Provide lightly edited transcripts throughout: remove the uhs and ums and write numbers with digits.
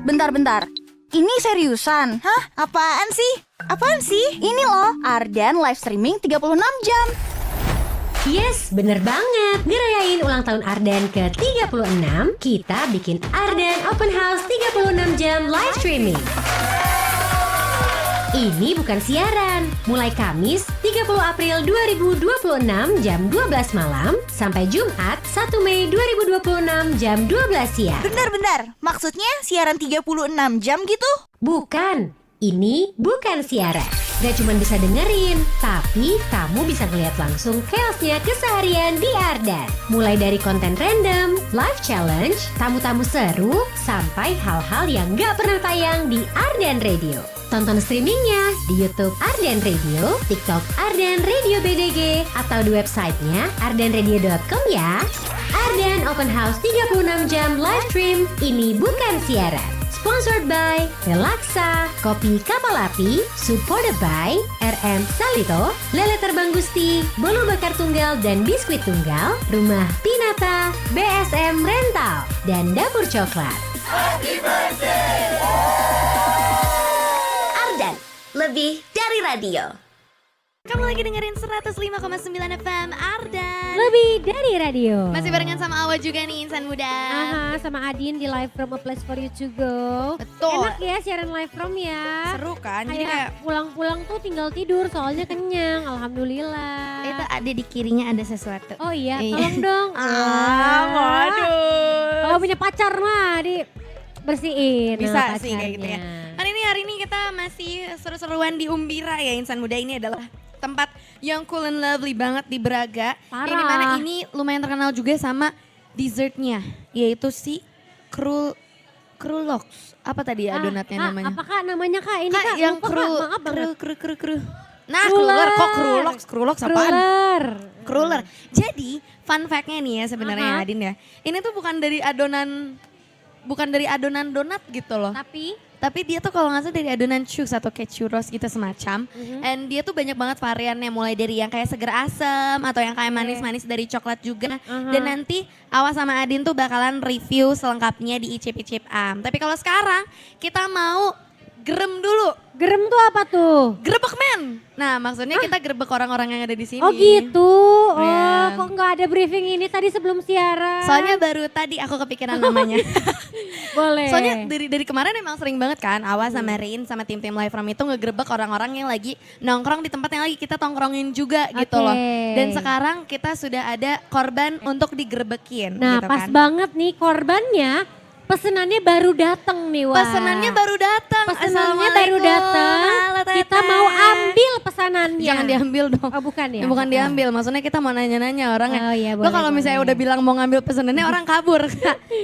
Bentar. Ini seriusan? Hah? Apaan sih? Apaan sih? Ini loh, Ardan live streaming 36 jam. Yes, bener banget. Ngerayain ulang tahun Ardan ke-36, kita bikin Ardan Open House 36 jam live streaming. Ini bukan siaran. Mulai Kamis 30 April 2026 jam 12 malam sampai Jumat 1 Mei 2026 jam 12 siang. Bentar. Maksudnya siaran 36 jam gitu? Bukan, ini bukan siaran. Gak cuma bisa dengerin, tapi kamu bisa ngeliat langsung chaosnya keseharian di Ardan. Mulai dari konten random, live challenge, tamu-tamu seru, sampai hal-hal yang gak pernah tayang di Ardan Radio. Tonton streamingnya di YouTube Ardan Radio, TikTok Ardan Radio BDG, atau di websitenya ardanradio.com ya. Ardan Open House 36 jam live stream, ini bukan siaran. Sponsored by Relaxa, Kopi Kapal Api, supported by RM Salito, Lele Terbang Gusti, Bolu Bakar Tunggal dan Biskuit Tunggal, Rumah Pinata, BSM Rental, dan Dapur Coklat. Ardan, lebih dari radio. Kamu lagi dengerin 105,9 FM Ardan. Lebih dari radio. Masih barengan sama Awa juga nih, Insan Muda. Aha, sama Adin di live from a place for you to go. Betul. Enak ya siaran live from ya. Seru kan? Jadi kayak pulang-pulang tuh tinggal tidur soalnya kenyang. Alhamdulillah. itu ada di kirinya ada sesuatu. Oh iya, Iya. tolong dong. Waduh. Kalau punya pacar mah bersihin. Bisa sih kayak gitu ya. Hari ini kita masih seru-seruan di Umbira ya, Insan Muda. Ini adalah tempat yang cool and lovely banget di Braga. Parah. Ini mana ini lumayan terkenal juga sama dessertnya, yaitu si Krulox. Apa tadi ya donatnya namanya? Apa Kak namanya Kak? Ini Kak, Kak yang lupa, Kak. Maaf banget. kru. Nah, Kruller kok Krulox apaan? Kruller. Jadi, fun fact-nya nih ya sebenarnya ya, Adin ya. Ini tuh bukan dari adonan donat gitu loh. Tapi dia tuh kalau nggak salah dari adonan churros atau kayak churros gitu semacam. And dia tuh banyak banget variannya, mulai dari yang kayak seger asem atau yang kayak manis-manis dari coklat juga. Dan nanti Awas sama Adin tuh bakalan review selengkapnya di Icip-Icip Am. Tapi kalau sekarang kita mau gerem dulu. Gerem tuh apa tuh? Grebek men. Nah maksudnya kita grebek orang-orang yang ada di sini. Oh gitu. Oh Iya. kok nggak ada briefing ini tadi sebelum siaran? Soalnya baru tadi aku kepikiran namanya. Boleh. Soalnya dari kemarin emang sering banget kan Awas sama Rin sama tim-tim Live From itu ngegrebek orang-orang yang lagi nongkrong di tempat yang lagi kita tongkrongin juga gitu loh. Dan sekarang kita sudah ada korban untuk digrebekin. Nah gitu pas kan. banget nih korbannya pesenannya baru datang nih wah. Pesenannya baru datang. Pesenannya baru datang. Halo, Teteh. Kita mau ambil pesanannya. Jangan diambil dong. Oh bukan ya? Bukan diambil, maksudnya kita mau nanya-nanya orang. Oh iya Lo boleh. kalau misalnya udah bilang mau ngambil pesenannya orang kabur.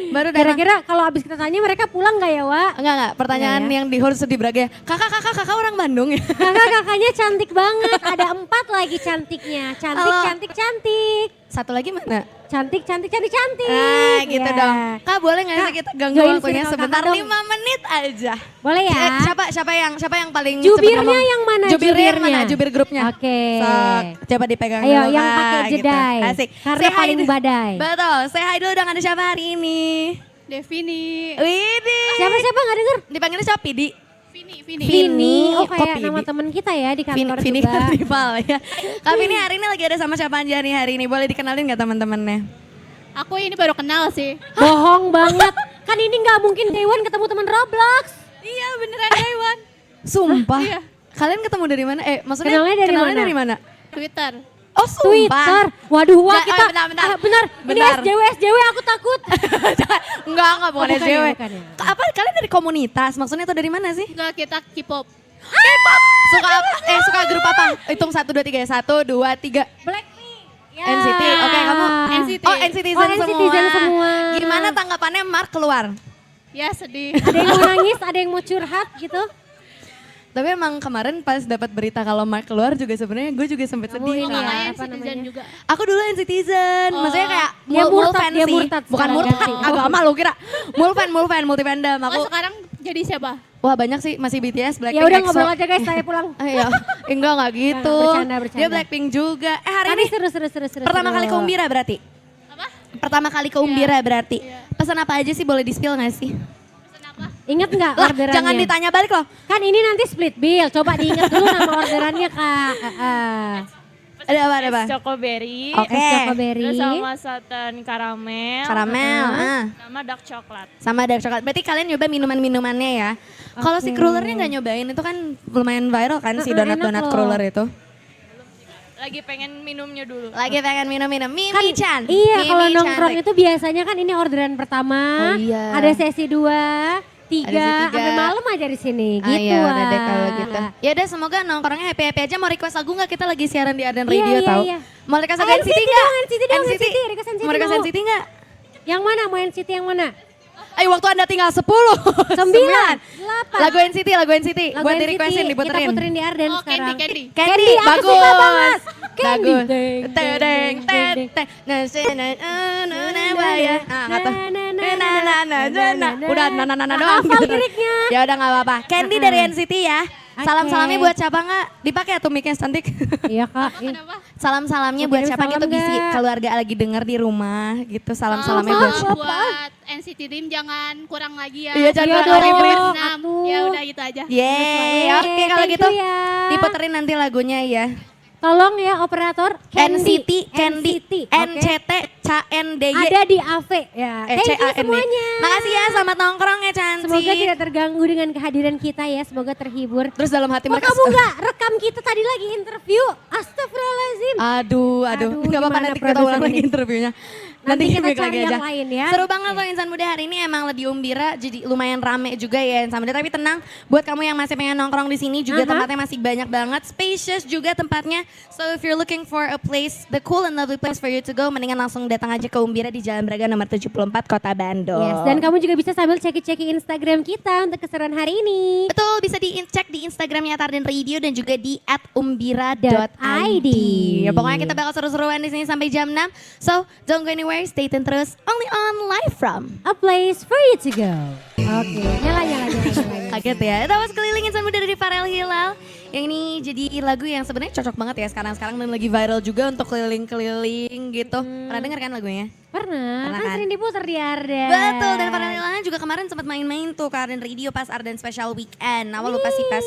Baru datang. Kira-kira kalau abis kita tanya mereka pulang gak ya Wak? Enggak, pertanyaan Enggak ya? yang harus di Braga ya. Kakak orang Bandung ya? Kakak-kakaknya cantik banget. Ada 4 lagi cantiknya. Cantik. Satu lagi mana? Cantik. Nah gitu Ya. dong. Kak boleh gak sih kita ganggu join waktunya circle sebentar kakak 5 dong. menit aja. Boleh ya? Siapa yang paling Jubirnya cepet ngomong? yang mana? Jubirnya yang mana? Jubir grupnya. Oke. Sok, coba dipegang Ayo dulu, yang Kak, pakai gitu. jedai. Asik. Karena Say hi paling dulu. badai. Betul, say hi dulu dong, ada siapa hari ini? Devini. Widih. Siapa gak denger? Dipanggilnya siapa, Pidi? Vini. Oh Kok kayak Pidi? nama teman kita ya di kantor Vini juga. kan rival ya. Kak Vini hari ini lagi ada sama siapa aja nih hari ini? Boleh dikenalin gak teman-temannya? Aku ini baru kenal sih. Bohong banget. Kan ini gak mungkin Dewan ketemu teman Roblox. Iya beneran Dewan. Sumpah? Iya. Kalian ketemu dari mana? Maksudnya Kenalnya dari mana? Twitter. Oh sumpah? Twitter. Waduh wah Nggak, kita. bentar. Ini SJW aku takut. Enggak bukan bukan SJW. ya, bukan ya. Apa kalian dari komunitas? Maksudnya itu dari mana sih? Enggak, kita K-pop. K-pop. Suka grup apa? Hitung 1 2 3 1 2 3. Blackpink. Ya. NCT. Oke, kamu NCT. Oh, NCTzen semua. Gimana tanggapannya Mark keluar? Ya sedih. Ada yang mau nangis, ada yang mau curhat gitu. Tapi emang kemarin pas dapat berita kalau Mark keluar juga sebenarnya gue juga sempet Kamu sedih. ini Kak. ya, Makanya apa Citizen namanya? juga. Aku dulu NCTzen, maksudnya kayak Dia murtad, dia sih. murtad Bukan sekarang murtad, ganti. agama lu kira. Multi-fandom. Aku, Oh sekarang jadi siapa? wah banyak sih, masih BTS, Blackpink, Ya udah EXO. ngobrol aja guys, saya pulang. Iya, enggak gitu. Bercanda. Dia Blackpink juga. Hari Tadi ini seru. pertama kali ke Umbira berarti? Apa? Pertama kali ke Umbira berarti. Iya. Pesan apa aja sih boleh di-spill gak sih? Pesan apa Ingat nggak Lah, orderannya? jangan ditanya balik loh. Kan ini nanti split bill. Coba diingat dulu nama orderannya Kak. Ada apa, ada apa? Strawberry, Oke. Es Chocoberry. terus sama saten karamel, Karamel, sama dark coklat. sama dark coklat. Berarti kalian nyoba minuman-minumannya ya. Kalau si cruilernya nggak nyobain, itu kan lumayan viral kan si enak donat-donat loh. cruiler itu. Lagi pengen minumnya dulu. Lagi pengen minum-minum. Mimi Kan, Chan. iya, Mimi kalau nongkrong cantik. itu biasanya kan ini orderan pertama. Oh iya. Ada sesi 2, 3, Ada sesi 3. sampai malam aja di sini. Ah, Gitu. iya, udah deh kalau Wak. gitu. Ya udah, semoga nongkrongnya happy-happy aja. Mau request lagu nggak? Kita lagi siaran di Ardan Iya, Radio iya, tahu. iya. Mau request lagu Ah, NCT NCT nggak? dong, NCT dong, NCT. Request NCT Mau request mau. NCT nggak? Yang mana? Mau NCT yang mana? Ayo, waktu Anda tinggal 10. 9, 8. Lagu NCT, lagu NCT. Lagu Buat NCT, di requestin, Kita diputerin. puterin di Arden Oh, sekarang. Candy. Candy, Candy, aku bagus. suka banget. Candy. Bagus. Deng, Teng, deng, teng, deng, teng. Nah, ya. Ah, nggak tahu. Udah na doang. Hafal gitu. liriknya. Ya udah nggak apa-apa. Candy dari NCT ya. Oke. Salam-salamnya buat siapa nggak? Dipakai tuh mic-nya cantik. Iya Kak. Kenapa? Salam-salamnya Mau buat kirim siapa salam gitu bisa nggak? keluarga lagi denger di rumah gitu. Salam-salamnya Oh, buat siapa. buat NCT Dream jangan kurang lagi ya. Iya, jangan Iya kurang lagi, dong. Prit. 6. Ya udah gitu aja. Yeay, oke kalau Thank gitu you ya. diputerin nanti lagunya ya. Tolong ya operator. NCT, Candy, NCT, oke. NCT, CNDY. Ada di AV ya. Thank you CAND. semuanya. Makasih ya, selamat nongkrong ya cantik. Semoga tidak terganggu dengan kehadiran kita ya. Semoga terhibur. Terus dalam hati Kok mereka. kamu nggak rekam kita tadi lagi interview? Astagfirullahaladzim. Aduh, Aduh, nggak apa-apa gimana nanti kita produser ulang lagi ini? interviewnya. Nanti kita break cari yang lain ya. Seru banget loh Insan Muda hari ini emang di Umbira jadi lumayan rame juga ya Insan Muda. Tapi tenang buat kamu yang masih pengen nongkrong di sini juga tempatnya masih banyak banget. Spacious juga tempatnya. So if you're looking for a place, the cool and lovely place for you to go, mendingan langsung datang aja ke Umbira di Jalan Braga nomor 74 Kota Bandung. Yes, dan kamu juga bisa sambil ceki-ceki Instagram kita untuk keseruan hari ini. Betul, bisa dicek di Instagramnya Tardan Radio dan juga di @umbira.id. Ya, pokoknya kita bakal seru-seruan di sini sampai jam 6. So, don't go anywhere, stay tune terus. Only on live from. A place for you to go. Oke, nyala. Kaget ya, itu was keliling Insan Muda dari Farel Hilal. Yang ini jadi lagu yang sebenarnya cocok banget ya sekarang-sekarang dan lagi viral juga untuk keliling-keliling gitu. Pernah denger kan lagunya? Pernah Pernah kan kan? sering diputar di Arden. Betul, dan Farel Hilal juga kemarin sempat main-main tuh ke Arden Radio pas Arden Special Weekend. Awal lupa sih pas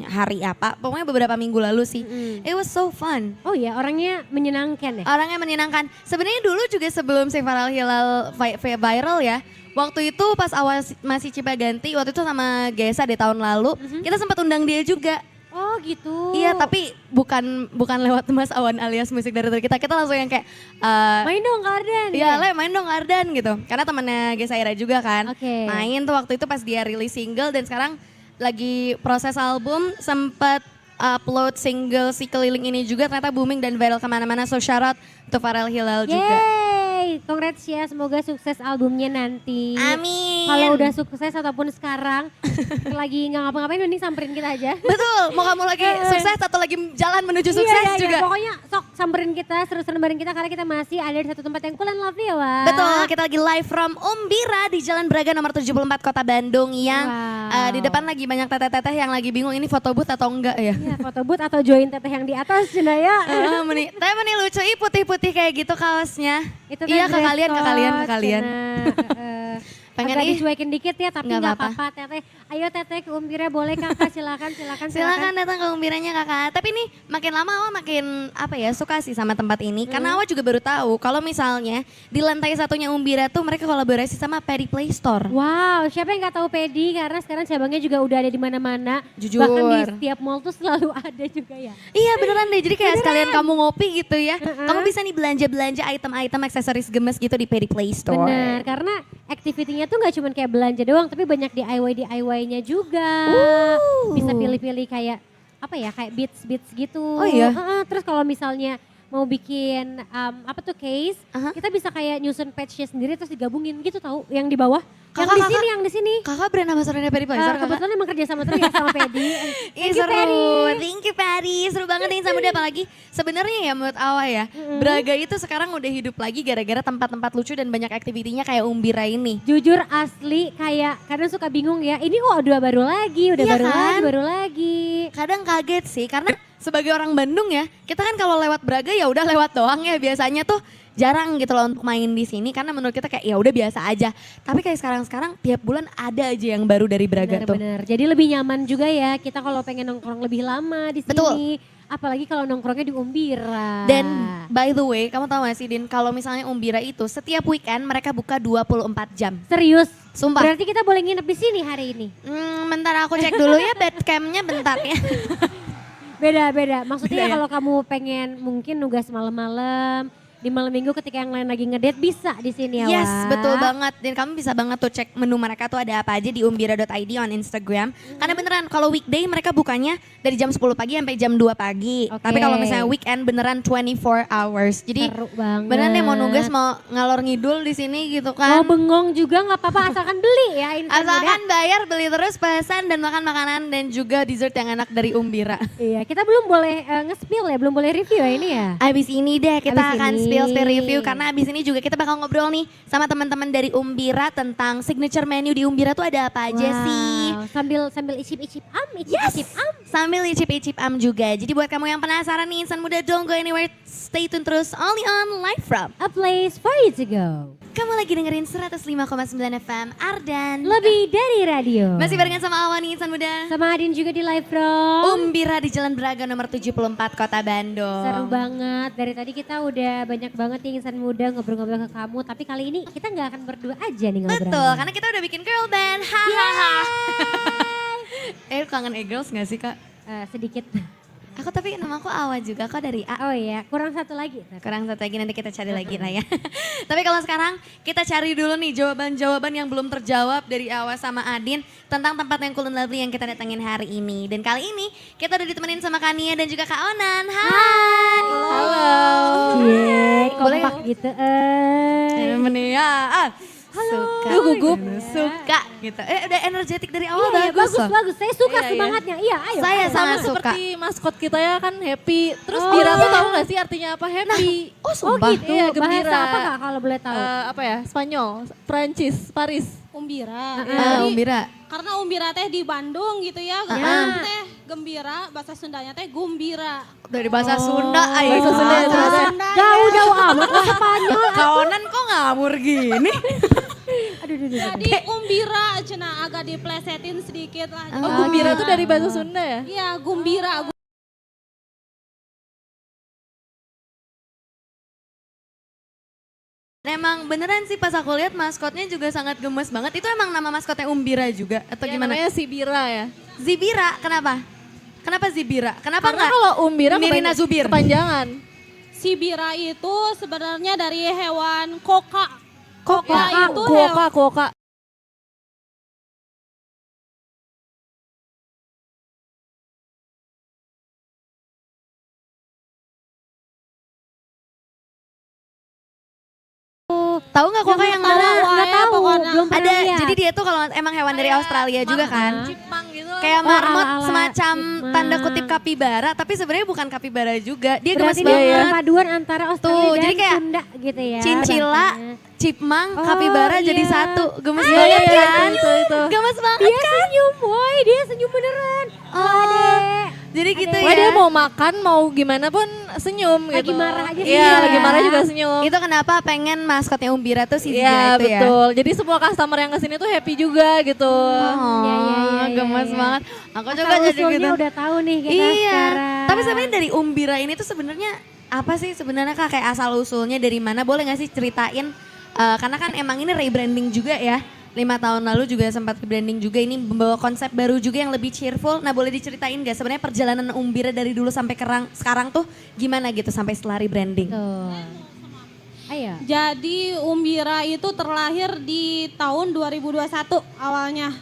hari apa, pokoknya beberapa minggu lalu sih. It was so fun. Oh ya, orangnya menyenangkan ya. Orangnya menyenangkan. Sebenarnya dulu juga sebelum si Farel Hilal viral ya, waktu itu pas awal masih Cipaganti, waktu itu sama Gesa di tahun lalu, kita sempat undang dia juga. Oh gitu. Iya, tapi bukan lewat Mas Awan alias musik dari kita. Kita langsung yang kayak main dong ke Arden. iya, main dong Ardan gitu. Karena temannya Gesa Ira juga kan. Oke. Main tuh waktu itu pas dia rilis single dan sekarang lagi proses album, sempat upload single si keliling ini juga ternyata booming dan viral kemana-mana. So shout out to Farel Hilal juga. Yeay, congrats ya, semoga sukses albumnya nanti. Amin. Kalau udah sukses ataupun sekarang lagi nggak ngapa-ngapain mending samperin kita aja. Betul, mau kamu lagi sukses atau lagi jalan menuju sukses Iya, juga. pokoknya sok samperin kita, seru-seru bareng kita karena kita masih ada di satu tempat yang cool and lovely ya Wak. Betul, kita lagi live from Umbira di Jalan Braga nomor 74 Kota Bandung yang Wow. di depan lagi banyak teteh-teteh yang lagi bingung ini foto booth atau enggak ya. Iya, foto booth atau join teteh yang di atas Cina ya. Tapi meni lucu putih-putih kayak gitu kaosnya. Itu Iya, ke dress kalian. code, Cina. Pengen Agak ih. dicuekin dikit ya, tapi Nggak nggak apa-apa. apa-apa teteh. Ayo teteh ke Umbira boleh kakak, silakan. Silakan datang ke Umbiranya kakak. Tapi nih makin lama Awa makin suka sih sama tempat ini. Karena Awa juga baru tahu kalau misalnya di lantai satunya Umbira tuh mereka kolaborasi sama Paddy Play Store. Wow, siapa yang nggak tahu Pedi karena sekarang cabangnya juga udah ada di mana-mana. Jujur. Bahkan di setiap mall tuh selalu ada juga ya. Iya beneran deh, jadi kayak sekalian kamu ngopi gitu ya. Kamu bisa nih belanja-belanja item-item aksesoris gemes gitu di Paddy Play Store. Benar, karena activity-nya tuh nggak cuma kayak belanja doang, tapi banyak DIY-nya juga. Bisa pilih-pilih kayak apa ya, kayak beats gitu. Oh iya? Terus kalau misalnya mau bikin case, kita bisa kayak nyusun patch-nya sendiri terus digabungin gitu tahu, yang di bawah. Yang di sini. Kakak brand ambassadornya Paddy Play Store kakak? Kebetulan emang kerja sama terus ya sama Pedi. Ih, seru. Thank you Paddy. Seru banget nih sama dia, apalagi sebenarnya ya menurut Awa ya, Braga itu sekarang udah hidup lagi gara-gara tempat-tempat lucu dan banyak aktivitinya kayak Umbira ini. Jujur asli kayak kadang suka bingung ya, ini kok udah baru lagi, Iya kan? baru lagi. Kadang kaget sih karena sebagai orang Bandung ya, kita kan kalau lewat Braga ya udah lewat doang ya biasanya tuh jarang gitu loh untuk main di sini karena menurut kita kayak ya udah biasa aja. Tapi kayak sekarang tiap bulan ada aja yang baru dari Braga tuh. Bener-bener. Jadi lebih nyaman juga ya kita kalau pengen nongkrong lebih lama di sini. Betul. Apalagi kalau nongkrongnya di Umbira. Dan by the way, kamu tahu gak sih Din, kalau misalnya Umbira itu setiap weekend mereka buka 24 jam. Serius? Sumpah. Berarti kita boleh nginep di sini hari ini? Bentar aku cek dulu ya bedcampnya bentar ya. Beda-beda. Maksudnya Beda ya? kalau kamu pengen mungkin nugas malam-malam, di malam minggu ketika yang lain lagi ngedate bisa di sini ya. Yes, Wak. betul banget. Dan kamu bisa banget tuh cek menu mereka tuh ada apa aja di umbira.id on Instagram. Karena beneran kalau weekday mereka bukanya dari jam 10 pagi sampai jam 2 pagi. Oke. Tapi kalau misalnya weekend beneran 24 hours. Jadi Seru banget. beneran deh mau nugas mau ngalor ngidul di sini gitu kan. Mau bengong juga nggak apa-apa asalkan beli ya insan Asalkan muda. bayar, beli terus, pesan dan makan makanan dan juga dessert yang enak dari Umbira. Iya, kita belum boleh nge-spill ya, belum boleh review ya ini ya. Abis ini deh kita Abis akan ini. spill review karena abis ini juga kita bakal ngobrol nih sama teman-teman dari Umbira tentang signature menu di Umbira tuh ada apa aja sih. Sambil icip-icip icip-icip Sambil icip-icip juga. Jadi buat kamu yang penasaran nih insan muda, don't go anywhere, stay tune terus only on Live From. A place for you to go. Kamu lagi dengerin 105,9 FM Ardan. Lebih dari radio. Masih barengan sama Awan nih insan muda. Sama Adin juga di Live From. Umbira di Jalan Braga nomor 74 Kota Bandung. Seru banget. Dari tadi kita udah banyak banget nih insan muda ngobrol-ngobrol ke kamu. Tapi kali ini kita nggak akan berdua aja nih ngobrol. Betul, karena kita udah bikin girl band. Hahaha. Kangen e-girls gak sih kak? Sedikit. Aku tapi nama aku Awa juga kok dari A. Oh iya, kurang satu lagi. Kurang satu lagi nanti kita cari lagi lah ya. Tapi kalau sekarang kita cari dulu nih jawaban-jawaban yang belum terjawab dari Awa sama Adin tentang tempat yang cool and lovely yang kita datengin hari ini. Dan kali ini kita udah ditemenin sama Kania dan juga Kak Onan. Hai. Halo. Cie, Boleh kompak gitu. Suka. gugup. Suka gitu. Udah energetik dari awal Iya, bagus loh. bagus. Saya suka Iya, semangatnya. Iya, ayo. Saya ayo. sangat suka. Seperti maskot kita ya kan happy. Terus Oh, Bira tuh iya. tahu gak sih artinya apa happy? Oh Oh sumpah. gitu, Iya, bahasa gembira. apa kak kalau boleh tahu? Apa ya? Spanyol, Prancis, Paris. Umbira. Umbira. Karena Umbira teh di Bandung gitu ya. Ya. Teh gembira, bahasa Sundanya teh gumbira. Dari bahasa Sunda ayo. Bahasa Sunda ya, bahasa Sunda. Jauh-jauh amat lah Spanyol. Kaonan kok ngawur gini? Aduh. Jadi Umbira cenah agak diplesetin sedikit lah. Oh, gembira tuh dari bahasa Sunda ya? Iya, gumbira. Emang beneran sih pas aku lihat maskotnya juga sangat gemes banget. Itu emang nama maskotnya Umbira juga atau Ya, gimana? namanya si Bira ya. Zibira, kenapa? Kenapa Zibira? Kenapa Karena enggak? kalau Umbira Nirina Zubir. kepanjangan. Si bira itu sebenarnya dari hewan koka. Koka, itu hewan. koka. Tahu nggak koka yang tahu, mana? Nggak tahu, pokoknya. belum pernah Ada, lihat. jadi dia tuh kalau emang hewan dari Australia juga kan. Cipang gitu. Kayak Oh, marmot ala-ala semacam cipang. tanda kutip kapibara, tapi sebenarnya bukan kapibara juga. Dia gemes Berarti dia banget. perpaduan antara Australia Tuh, dan jadi kayak Sunda gitu ya. Cincila, bahasanya. cipmang, Oh, kapibara jadi iya. satu. Gemes Iya, banget iya, kan? itu. Gemes banget Dia kan? senyum boy, dia senyum beneran. Oh, Adek. jadi gitu Wah, ya. dia mau makan, mau gimana pun senyum Lagi gitu. marah aja Iya, senyum lagi ya. marah juga senyum. Itu kenapa pengen maskotnya Umbira tuh si Zibira Iya, itu ya. betul. Jadi semua customer yang kesini tuh happy juga gitu. Oh, Iya, gemes iya. banget. Aku Asal juga jadi usulnya gitu. udah tahu nih kita Iya. sekarang. Tapi sebenarnya dari Umbira ini tuh sebenarnya apa sih sebenarnya Kak, kayak asal usulnya dari mana? Boleh nggak sih ceritain? Karena kan emang ini rebranding juga ya. 5 tahun lalu juga sempat rebranding juga, ini membawa konsep baru juga yang lebih cheerful. Nah, boleh diceritain nggak sebenarnya perjalanan Umbira dari dulu sampai sekarang tuh gimana gitu sampai setelah rebranding? Tuh. Ayo. Jadi Umbira itu terlahir di tahun 2021 awalnya.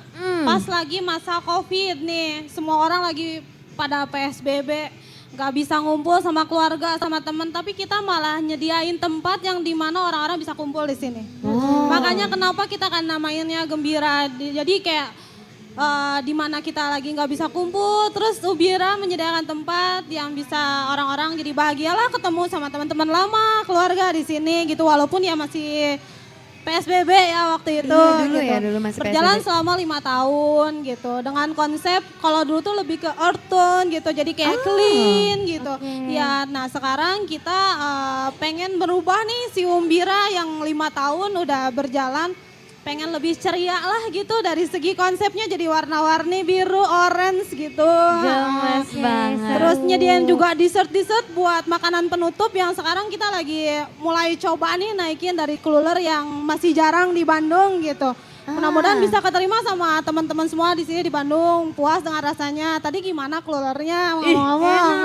Pas lagi masa Covid nih, semua orang lagi pada PSBB. Gak bisa ngumpul sama keluarga, sama teman, tapi kita malah nyediain tempat yang dimana orang-orang bisa kumpul di sini. Makanya kenapa kita kan namainnya Gembira. Jadi kayak di mana kita lagi nggak bisa kumpul, terus Umbira menyediakan tempat yang bisa orang-orang jadi bahagialah ketemu sama teman-teman lama, keluarga di sini gitu. Walaupun ya masih PSBB ya waktu itu. Iya, dulu gitu. ya, dulu masih Berjalan PSBB. selama 5 tahun gitu. Dengan konsep kalau dulu tuh lebih ke earth tone gitu. Jadi kayak clean gitu. Ya, nah sekarang kita pengen berubah nih si Umbira yang 5 tahun udah berjalan. Pengen lebih ceria lah gitu dari segi konsepnya jadi warna-warni biru, orange gitu. Gemes banget. Terus nyediain juga dessert-dessert buat makanan penutup yang sekarang kita lagi mulai coba nih naikin dari cooler yang masih jarang di Bandung gitu. Mudah-mudahan bisa keterima sama teman-teman semua di sini di Bandung, puas dengan rasanya. Tadi gimana coolernya ngomong-ngomong?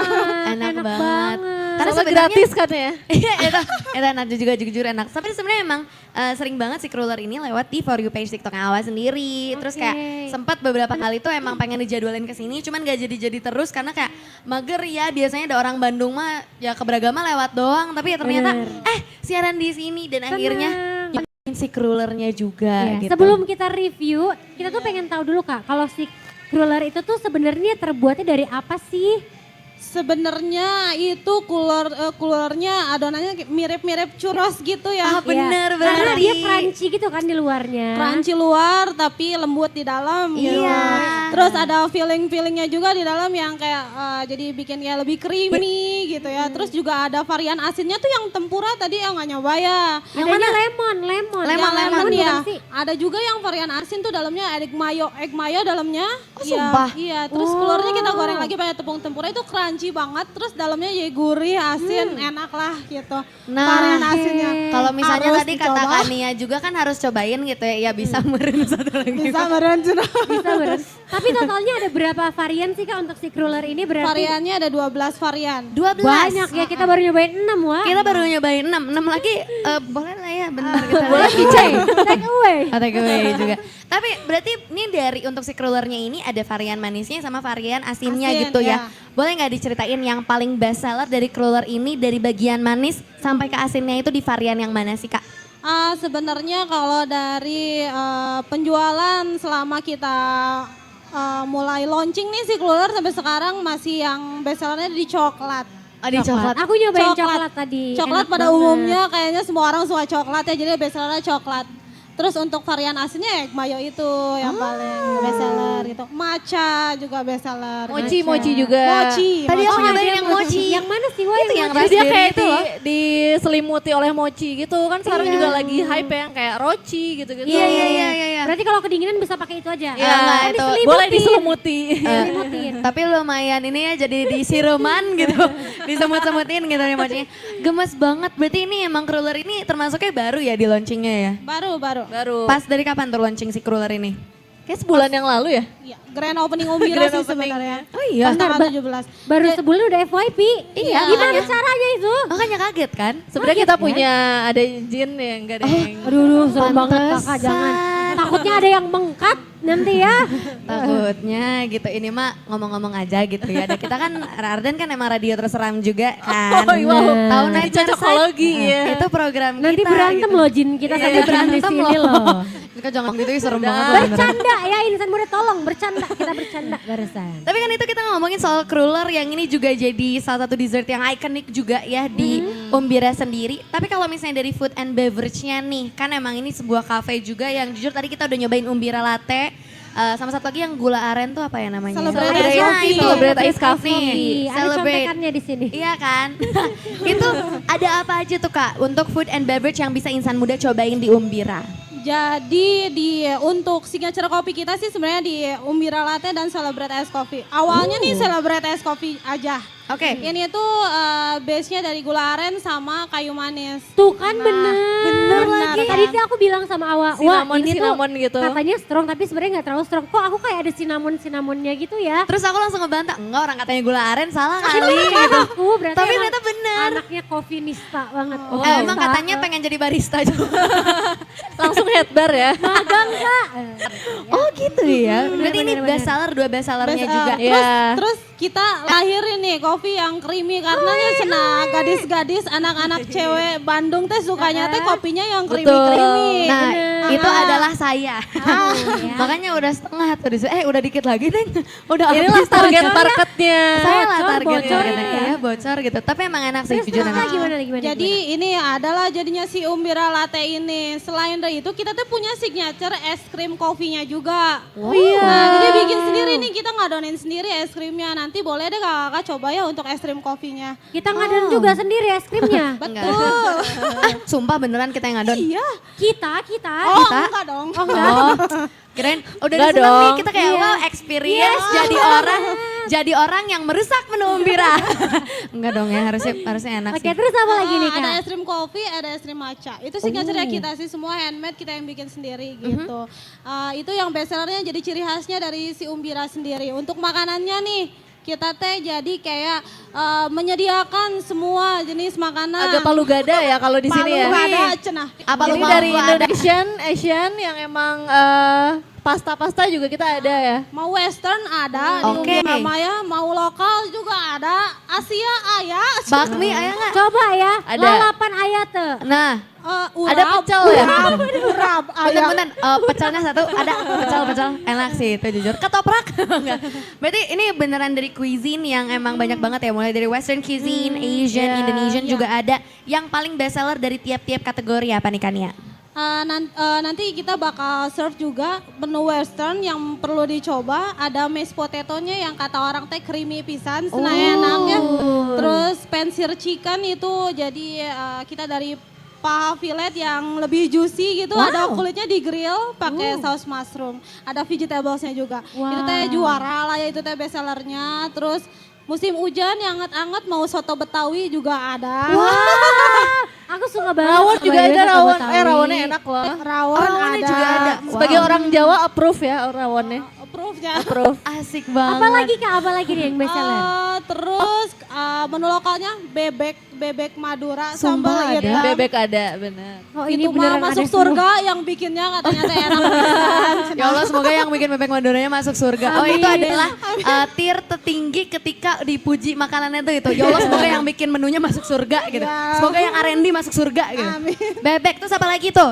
Enak banget. Karena Sama sebenarnya gratis kan ya. Iya, itu enak juga jujur enak. Tapi sebenarnya emang sering banget si cruller ini lewat di For You page TikToknya Awa sendiri. Terus kayak sempat beberapa kali tuh emang pengen dijadwalin ke sini, cuman gak jadi-jadi terus karena kayak mager ya. Biasanya ada orang Bandung mah ya ke Beragama lewat doang, tapi ya ternyata siaran di sini dan akhirnya nyobain si crullernya juga Ya, gitu. sebelum kita review, kita tuh pengen tahu dulu Kak, kalau si cruller itu tuh sebenarnya terbuatnya dari apa sih? Sebenarnya itu coolernya adonannya mirip-mirip churros gitu ya. Ah, bener, bener. Karena dia crunchy gitu kan di luarnya. Crunchy luar tapi lembut di dalam gitu. Iya. Terus ada feeling-feelingnya juga di dalam yang kayak jadi bikin kayak lebih creamy gitu ya. Terus juga ada varian asinnya tuh yang tempura tadi yang nggak nyoba ya. Yang mana? Lemon. Yang lemon ya. bukan sih? Ada juga yang varian asin tuh dalamnya egg mayo dalamnya. sumpah? Iya, terus telurnya kita goreng lagi pakai tepung tempura itu crunchy banget. Terus dalamnya ya gurih, asin, enak lah gitu. Varian asinnya. Kalau misalnya Harus tadi kata dicoba. Kania juga kan harus cobain gitu ya, ya bisa meren satu lagi. Bisa meren Cuna. Bisa beres. Tapi totalnya ada berapa varian sih Kak untuk si cruller ini berarti? Variannya ada 12 varian. 12. Banyak ya, kita baru nyobain 6 wah. Kita baru nyobain 6 lagi boleh lah ya benar kita. Boleh dicek. Take away. Take away juga. Tapi berarti ini dari untuk si crullernya ini ada varian manisnya sama varian asinnya Asin, gitu ya. ya. Boleh nggak diceritain yang paling best seller dari cruller ini dari bagian manis sampai ke asinnya itu di varian yang mana sih Kak? Sebenarnya kalau dari penjualan selama kita mulai launching nih si cooler sampai sekarang masih yang best sellernya di coklat. Oh, di coklat. Aku nyobain coklat tadi. Coklat Enak pada banget. umumnya kayaknya semua orang suka coklat ya, jadi best sellernya coklat. Terus untuk varian asinnya egg mayo itu yang paling best seller gitu. Matcha juga best seller. Mochi juga. Mochi. Tadi aku Oh, nyobain ada yang mochi. Yang mana sih Wah? Itu yang Jadi dia raspberry kayak itu loh. diselimuti oleh mochi gitu kan sekarang juga lagi hype yang kayak rochi gitu-gitu. Iya. Berarti kalau kedinginan bisa pakai itu aja. Ya, Enggak, kan itu diselimuti. Boleh diselimuti. Diselimutin. Tapi lumayan ini ya jadi di siruman gitu. Disemut-semutin gitu nih mochinya. Gemes banget. Berarti ini emang cruller ini termasuknya baru ya di launchingnya ya? Baru. Baru. Pas dari kapan tuh launching si cruller ini? Kayak sebulan yang lalu ya. Iya, grand opening Umbira Grand sih opening. sebenarnya. Oh iya? Pas tanggal 17. Baru sebulan udah FYP. Iya. Gimana caranya itu? Makanya kaget kan? Sebenarnya kita punya ada jin ya, enggak ada yang Aduh, serem banget Kakak, Pantesan. jangan. Takutnya ada yang mengkat nanti ya. Takutnya gitu. Ini mah ngomong-ngomong aja gitu ya. Dan kita kan Arden kan emang radio terseram juga kan. Oh, wow. Tahu Night Cocokologi ya. Itu program Nanti kita. berantem gitu. loh Jin kita sama Iya, Jin di berantem sini loh. Kita jangan gitu ya serem banget loh beneran. Bercanda ya insan muda tolong bercanda. Kita bercanda barusan. Tapi kan itu kita ngomongin soal cruller yang ini juga jadi salah satu dessert yang ikonik juga ya di Umbira sendiri. Tapi kalau misalnya dari food and beverage-nya nih, kan emang ini sebuah cafe juga yang jujur tadi kita udah nyobain Umbira latte. Sama satu lagi yang gula aren tuh apa ya namanya? Celebrate Nah, Ice Coffee. itu. Celebrate Ice Coffee. Ada Celebrate. contekannya di sini. Iya kan? Itu ada apa aja tuh Kak untuk food and beverage yang bisa insan muda cobain di Umbira? Jadi untuk signature kopi kita sih sebenarnya di Umbira Latte dan Celebrate Ice Coffee. Awalnya nih Celebrate Ice Coffee aja. Oke. Ini tuh base-nya dari gula aren sama kayu manis. Tuh kan bener. bener lagi. Tadi sih aku bilang sama Awa, Cinnamon, ini cinnamon tuh gitu. katanya strong tapi sebenarnya nggak terlalu strong. Kok aku kayak ada cinnamon-cinnamonnya gitu ya. Terus aku langsung ngebantah, enggak orang katanya gula aren salah kali gitu. Aku berarti Tapi emang ternyata bener. anaknya coffee nista banget. Emang katanya pengen jadi barista juga. Langsung headbar ya. magang Kak. Oh gitu ya. Berarti ini bener, best seller, dua best sellernya Best, juga. Iya. Terus kita lahirin nih kopi yang creamy karena cenah gadis-gadis anak-anak cewek Bandung teh sukanya teh kopinya yang creamy-creamy. Nah, Itu adalah saya. Makanya udah setengah tuh udah dikit lagi deh. Udah Inilah habis target bocornya. marketnya. Saya lah Bocor, targetnya bocor gitu. ya. Iya, bocor gitu. Tapi emang enak sih Terus jujur terus enak. gimana? Jadi ini adalah jadinya si Umbira Latte ini. Selain dari itu kita tuh punya signature es krim kopinya juga. Oh iya. Nah, jadi bikin sendiri nih, kita ngadonin sendiri es krimnya. Nanti boleh deh kakak coba ya untuk es krim kopinya. Kita ngadon juga sendiri es krimnya. Betul. Sumpah beneran kita yang ngadon. Iya. Kita. Oh, Kita? enggak dong. Oh enggak. Oh, keren. Udah Enggak seneng nih dong. kita kayak wow experience jadi orang yang merusak menu Umbira. Enggak dong ya, harusnya enak Oke, sih. terus apa lagi nih Ada Kak? es krim kopi, ada es krim matcha. Itu signature kita sih, semua handmade kita yang bikin sendiri gitu. Itu yang best sellernya jadi ciri khasnya dari si Umbira sendiri. Untuk makanannya nih, kita teh jadi kayak menyediakan semua jenis makanan. Agak palu gada ya kalau di sini ya. Palu gada, cenah. Apa Jadi lu dari mau ada? Indonesian, Asian yang emang pasta-pasta juga kita ada ya. Mau western ada di Oke. Umbira Maya, mau lokal juga ada. Asia ayah. Bakmi ayah nggak? Coba ya, Ada. lalapan ayate. Nah, Ada pecel ya? Urap ayah. Bener-bener pecelnya satu ada pecel enak sih itu jujur. Ketoprak. Enggak. Berarti ini beneran dari cuisine yang emang banyak banget ya, mulai dari western cuisine, Asian, Indonesian juga ada. Yang paling best seller dari tiap-tiap kategori apa nih Kania? Nanti kita bakal serve juga menu western yang perlu dicoba. Ada mashed potato-nya yang kata orang teh creamy pisan, senang enaknya. Terus pensir chicken itu jadi kita dari paha fillet yang lebih juicy gitu. Ada kulitnya di grill pakai saus mushroom. Ada vegetablesnya juga. Itu teh juara lah ya, itu teh best sellernya. Terus musim hujan yang anget-anget mau soto Betawi juga ada. Aku suka banget. Rawon sama juga dia, ada soto rawon. Betawi. Rawonnya enak loh. Rawon ada. juga ada. Sebagai orang Jawa approve ya rawonnya. Approve-nya. Approve. Asik banget. Apa lagi Kak? Apa lagi nih yang best seller? Terus menu lokalnya bebek Madura Sumpah sambal ada. hitam. Bebek ada, benar. Oh ini Itu mah beneran masuk ada surga yang bikinnya katanya teh enak pisan. Ya Allah semoga yang bikin bebek Maduranya masuk surga. Oh itu adalah tier tertinggi ketika dipuji makanannya tuh itu. Ya Allah semoga yang bikin menunya masuk surga gitu. Semoga yang R&D masuk surga gitu. Bebek terus apa lagi tuh?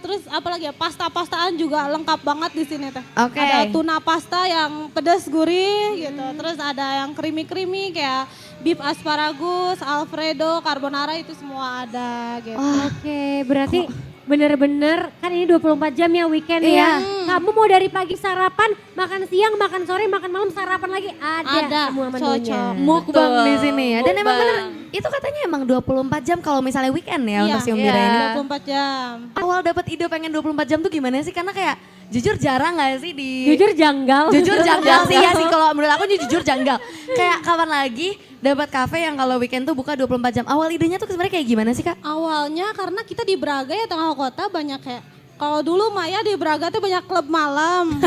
Terus apalagi ya, pasta-pastaan juga lengkap banget di sini teh. Oke. Ada tuna pasta yang pedas gurih gitu. Terus ada yang creamy-creamy kayak beef asparagus, alfredo, carbonara itu semua ada gitu. Oke, berarti bener-bener kan ini 24 jam ya weekend ya. Kamu mau dari pagi sarapan, makan siang, makan sore, makan malam, sarapan lagi ada semua menunya. cocok. Mukbang di sini ya. Dan emang Mukbang. bener itu katanya emang 24 jam kalau misalnya weekend ya untuk si Iya, Umbira ini. 24 jam. Awal dapat ide pengen 24 jam tuh gimana sih? Karena kayak jujur jarang gak sih di Jujur janggal. Jujur janggal sih ya sih kalau menurut aku jujur janggal. Kayak kapan lagi dapat kafe yang kalau weekend tuh buka 24 jam. Awal idenya tuh sebenarnya kayak gimana sih Kak? Awalnya karena kita di Braga ya tengah kota banyak kayak kalau dulu Maya di Braga tuh banyak klub malam.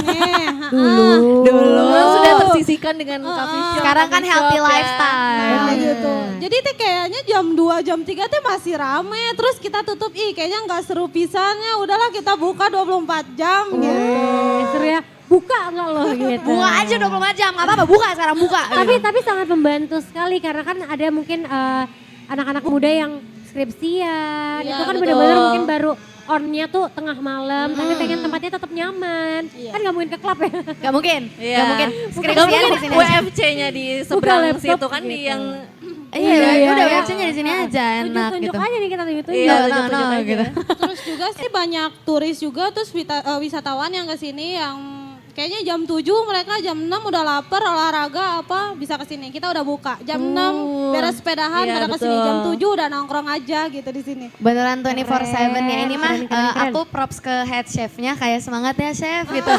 Dulu. Sudah tersisihkan dengan coffee shop. Sekarang kan coffee healthy shop ya. lifestyle. Nah, gitu. Jadi teh kayaknya jam 2, jam 3 teh masih rame. Terus kita tutup, kayaknya nggak seru pisannya. Udahlah kita buka 24 jam gitu. Seru ya. Buka enggak loh gitu. Buka aja 24 jam, gak apa-apa buka sekarang buka. Tapi sangat membantu sekali karena kan ada mungkin anak-anak muda yang skripsian. Iya, Itu kan betul. benar-benar mungkin baru on-nya tuh tengah malam, tapi pengen tempatnya tetap nyaman. Kan nggak mungkin ke klub ya. Gak mungkin, Iya. gak mungkin. Gak Skripsian mungkin di sini aja. WFC-nya di seberang laptop situ kan di gitu. yang Iya, udah WFC-nya di sini aja enak Tunjuk gitu. aja nih kita tunjuk-tunjuk. Iya, No, tunjuk-tunjuk aja. gitu. Terus juga sih banyak turis juga, terus wisatawan yang ke sini yang kayaknya jam 7 mereka jam 6 udah lapar olahraga apa bisa ke sini. Kita udah buka. Jam 6 beres sepedahan Iya, pada ke sini. betul. Jam 7 udah nongkrong aja gitu di sini. Beneran 24/7 ya ini mah keren. aku props ke head chefnya kayak semangat ya chef gitu.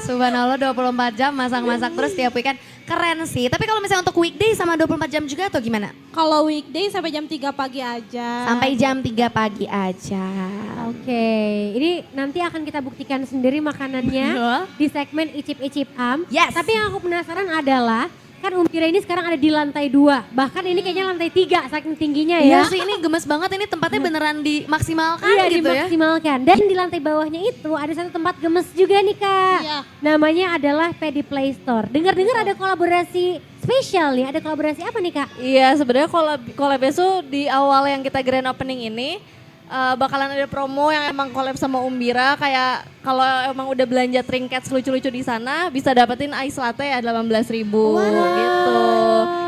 Subhanallah 24 jam masak-masak terus tiap weekend. Keren sih. Tapi kalau misalnya untuk weekday sama 24 jam juga atau gimana? Kalau weekday sampai jam 3 pagi aja. Sampai jam 3 pagi aja. Oke, ini nanti akan kita buktikan sendiri makanannya di segmen Icip-Icip Am. Yes. Tapi yang aku penasaran adalah, kan Umbira ini sekarang ada di lantai 2. Bahkan ini kayaknya lantai 3 saking tingginya Iya ya. sih ini gemes banget ini tempatnya beneran dimaksimalkan Iya gitu ya. dimaksimalkan. Dan di lantai bawahnya itu ada satu tempat gemes juga nih Kak. Iya. Namanya adalah Pedi Play Store. Dengar-dengar ada kolaborasi spesial nih. Ada kolaborasi apa nih Kak? Iya sebenarnya collab itu di awal yang kita grand opening ini bakalan ada promo yang emang collab sama Umbira. Kayak kalau emang udah belanja trinkets lucu-lucu di sana bisa dapetin ice latte ya 18.000 gitu.